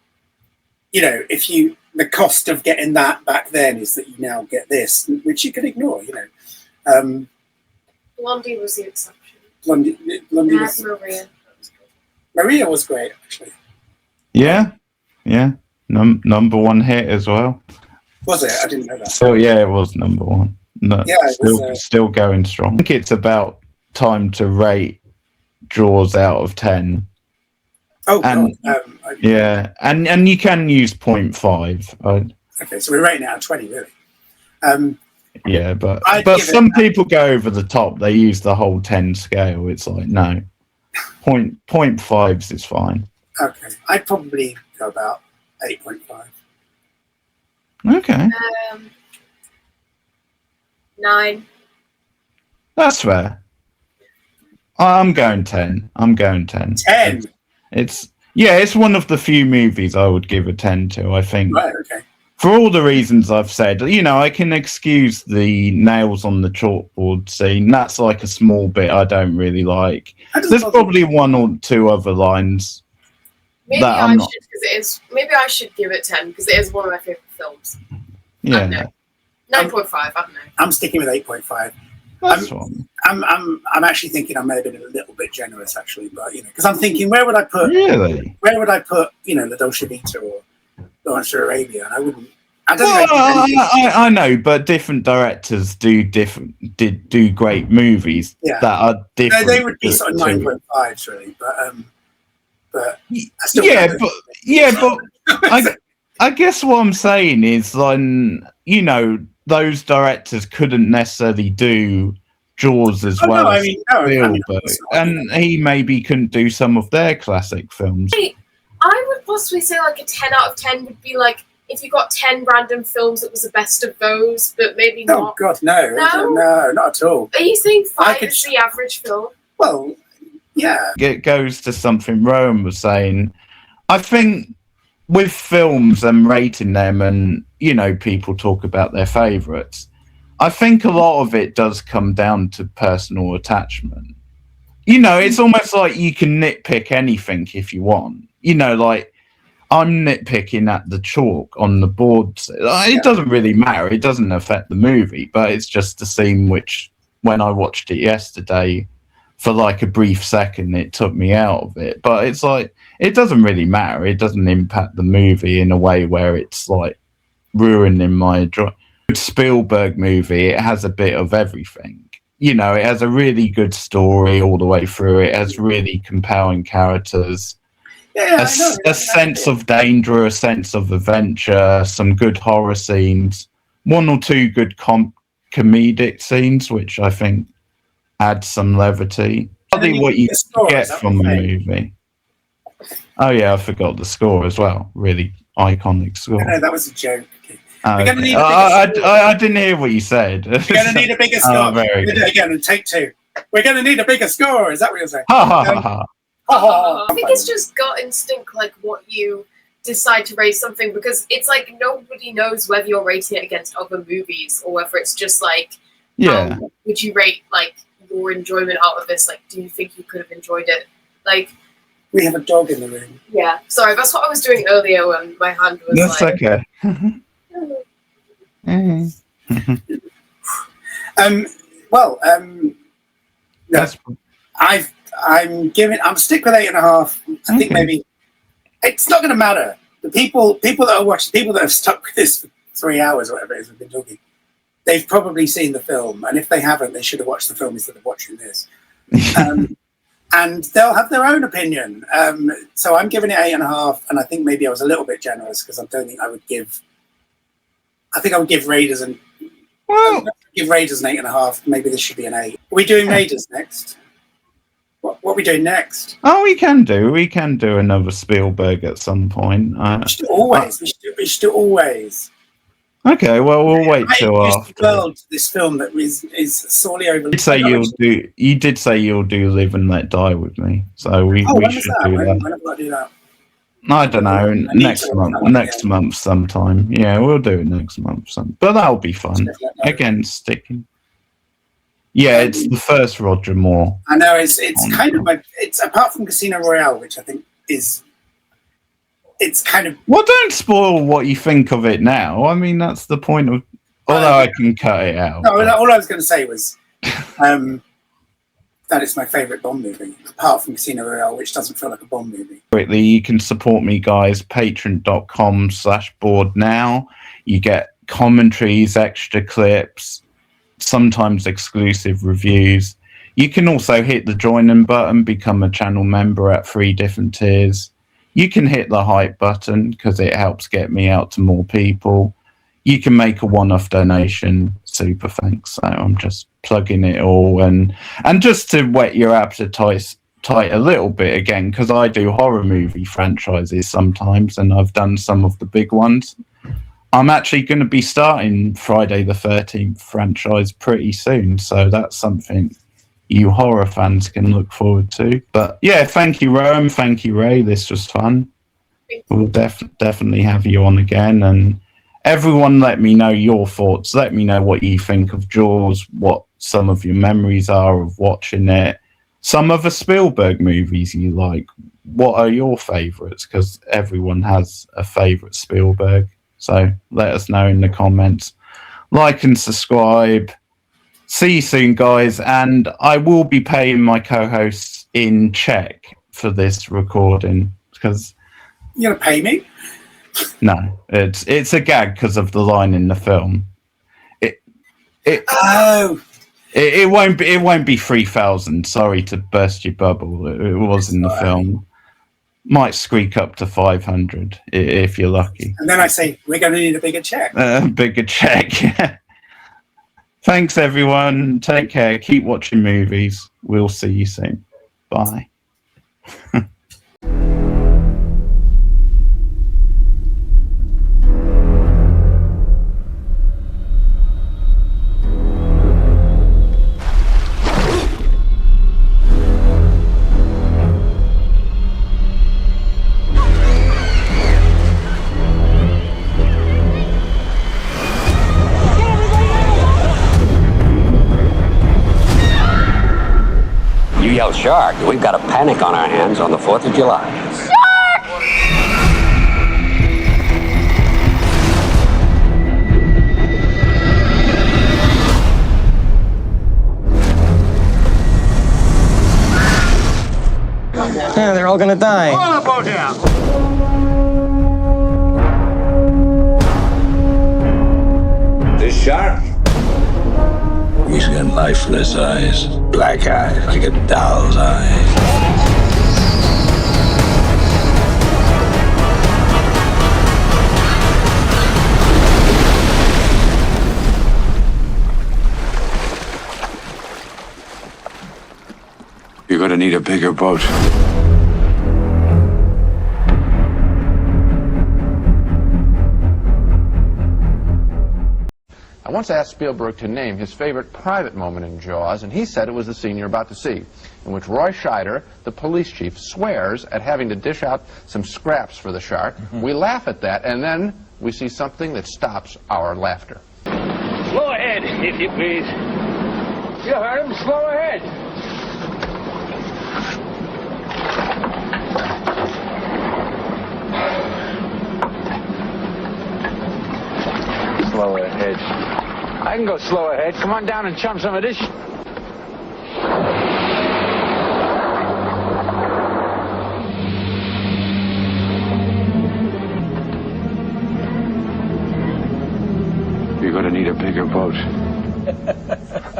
you know, the cost of getting that back then is that you now get this, which you can ignore, you know. Blondie was the exception. Blondie was, Maria. Maria was great, actually. Yeah. Number one hit as well. Was it? I didn't know that. So yeah, it was number one. No, yeah, still going strong. I think it's about time to rate Jaws out of 10. Oh, and, God. Yeah, and you can use 0.5. Okay, so we're rating it out of 20, really. Yeah, but some people go over the top. They use the whole 10 scale. It's like, no, 0.5s is fine. Okay, I'd probably go about 8.5. Okay. 9. That's fair. I'm going 10. 10? It's one of the few movies I would give a 10 to, I think. Right, okay. For all the reasons I've said, you know, I can excuse the nails on the chalkboard scene. That's like a small bit I don't really like. There's probably one or two other lines. Maybe I should give it 10 because it is one of my favorite films. Yeah. 9.5. I don't know. I'm sticking with 8.5. That's fine. I'm actually thinking I may have been a little bit generous, actually, but you know, because I'm thinking, where would I put, you know, La Dolce Vita or Lawrence of Arabia? And I wouldn't. I know, but different directors do great movies that are different. They would be sort of 9.5s, really, but I guess what I'm saying is, like, you know, those directors couldn't necessarily do Jaws as well as Spielberg, and he maybe couldn't do some of their classic films. I would possibly say like a 10 out of 10 would be like if you got 10 random films, it was the best of those, but maybe not. Oh God, no, not at all. Are you saying 5 is the average film? Well, yeah. It goes to something Rowan was saying. I think with films and rating them, and you know, people talk about their favourites, I think a lot of it does come down to personal attachment. You know, it's almost like you can nitpick anything if you want. You know, like I'm nitpicking at the chalk on the board. It doesn't really matter. It doesn't affect the movie, but it's just a scene which, when I watched it yesterday, for like a brief second, it took me out of it. But it's like, it doesn't really matter. It doesn't impact the movie in a way where it's like ruining my joy. Spielberg movie, it has a bit of everything. You know, it has a really good story all the way through. It has really compelling characters. A sense of danger, a sense of adventure, some good horror scenes, one or two good comedic scenes, which I think add some levity. Probably what you get from the movie. Oh yeah, I forgot the score as well. Really iconic score. No, that was a joke. Oh, We're going to okay. need a bigger I didn't hear what you said. We're going to need a bigger score. Very We'll do it again and take 2. We're going to need a bigger score. Is that what you're saying? Ha ha ha ha. I think it's just gut instinct, like what you decide to rate something, because it's like nobody knows whether you're rating it against other movies or whether it's just like, Yeah. would you rate like your enjoyment out of this? Like, do you think you could have enjoyed it? Like, We have a dog in the room. yeah. Sorry, that's what I was doing earlier when my hand was That's like. okay. No, I'm stick with 8.5. I think maybe it's not going to matter. The people that are watching, people that have stuck with this for 3 hours or whatever it is we've been talking, they've probably seen the film, and if they haven't, they should have watched the film instead of watching this. And they'll have their own opinion. So I'm giving it 8.5, and I think maybe I was a little bit generous because I don't think I would give. I think I would give Raiders an 8.5. Maybe this should be an 8. Are we doing Raiders next? What are we doing next? Oh, we can do another Spielberg at some point. We should do always. Okay, well, we'll wait till after. This film that is sorely overlooked. You did say you'll do Live and Let Die with me, so we should do that. When have I do that? I don't know. Next month sometime. Yeah, we'll do it next month. But that'll be fun. Again, sticking. Yeah, it's the first Roger Moore. I know it's kind of like it's apart from Casino Royale, which I think is. It's kind of. Well, don't spoil what you think of it now. I mean, that's the point of. Although I can cut it out. No, all I was going to say was that it's my favourite Bond movie, apart from Casino Royale, which doesn't feel like a Bond movie. Quickly, you can support me, guys. Patreon.com/board now. You get commentaries, extra clips, sometimes exclusive reviews. You can also hit the join-in button, become a channel member at 3 different tiers. You can hit the hype button because it helps get me out to more people. You can make a one-off donation. Super thanks. So I'm just plugging it all. And just to whet your appetite a little bit again, because I do horror movie franchises sometimes, and I've done some of the big ones. I'm actually going to be starting Friday the 13th franchise pretty soon. So that's something you horror fans can look forward to. But yeah, thank you, Rome. Thank you, Ray. This was fun. We'll definitely have you on again. And everyone, let me know your thoughts. Let me know what you think of Jaws, what some of your memories are of watching it. Some of the Spielberg movies you like. What are your favourites? Because everyone has a favourite Spielberg. So let us know in the comments. Like and subscribe. See you soon, guys, and I will be paying my co-hosts in check for this recording because you're gonna pay me. No, it's a gag because of the line in the film. It won't be 3,000. Sorry to burst your bubble. It was in the film. Might squeak up to 500 if you're lucky. And then I say we're going to need a bigger check. Bigger check. Thanks, everyone. Take care. Keep watching movies. We'll see you soon. Bye. You yell shark, we've got a panic on our hands on the 4th of July. Shark! Yeah, they're all gonna die. All about him! This shark? He's got lifeless eyes, black eyes, like a doll's eyes. You're gonna need a bigger boat. once asked Spielberg to name his favorite private moment in Jaws, and he said it was the scene you're about to see, in which Roy Scheider, the police chief, swears at having to dish out some scraps for the shark. We laugh at that, and then we see something that stops our laughter. Slow ahead, if you please. You heard him. Slow ahead. Slow ahead. I can go slow ahead. Come on down and chum some of this. You're going to need a bigger boat.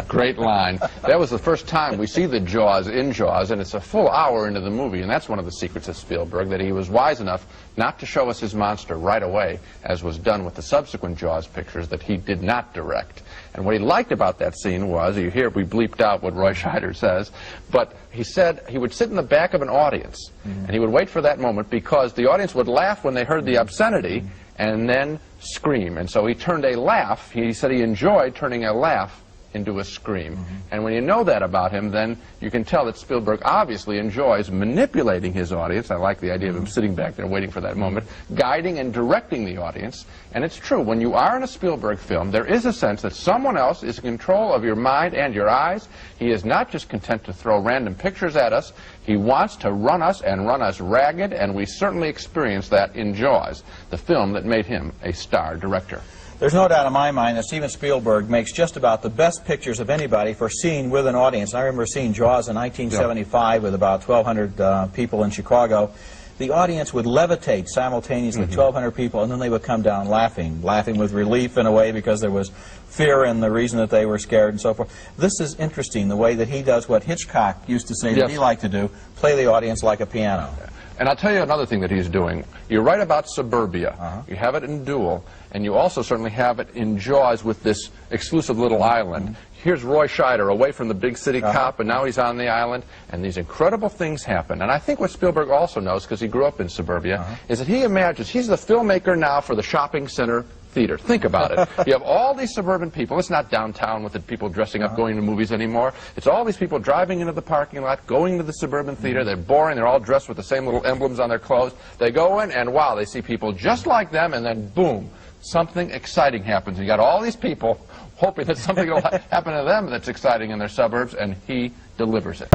Great line. That was the first time we see the Jaws in Jaws, and it's a full hour into the movie, and that's one of the secrets of Spielberg, that he was wise enough not to show us his monster right away, as was done with the subsequent Jaws pictures that he did not direct. And what he liked about that scene was, you hear we bleeped out what Roy Scheider says, but he said he would sit in the back of an audience, and he would wait for that moment because the audience would laugh when they heard the obscenity, and then scream. And so he turned a laugh, he said he enjoyed turning a laugh into a scream. And when you know that about him, then you can tell that Spielberg obviously enjoys manipulating his audience. I like the idea of him sitting back there waiting for that moment, guiding and directing the audience. And it's true, when you are in a Spielberg film, there is a sense that someone else is in control of your mind and your eyes. He is not just content to throw random pictures at us. He wants to run us and run us ragged, and we certainly experienced that in Jaws, the film that made him a star director. There's no doubt in my mind that Steven Spielberg makes just about the best pictures of anybody for seeing with an audience. I remember seeing Jaws in 1975 with about 1,200 people in Chicago. The audience would levitate simultaneously, 1,200 people, and then they would come down laughing with relief in a way because there was fear in the reason that they were scared and so forth. This is interesting, the way that he does what Hitchcock used to say that he liked to do, play the audience like a piano. And I'll tell you another thing that he's doing. You're right about suburbia. You have it in Duel, and you also certainly have it in Jaws with this exclusive little island. Here's Roy Scheider away from the big city cop, and now he's on the island, and these incredible things happen. And I think what Spielberg also knows, because he grew up in suburbia, is that he imagines he's the filmmaker now for the shopping center theater. Think about it. You have all these suburban people. It's not downtown with the people dressing up going to movies anymore. It's all these people driving into the parking lot, going to the suburban theater. They're boring. They're all dressed with the same little emblems on their clothes. They go in, and wow, they see people just like them, and then boom, something exciting happens. You got all these people hoping that something will happen to them that's exciting in their suburbs, and he delivers it.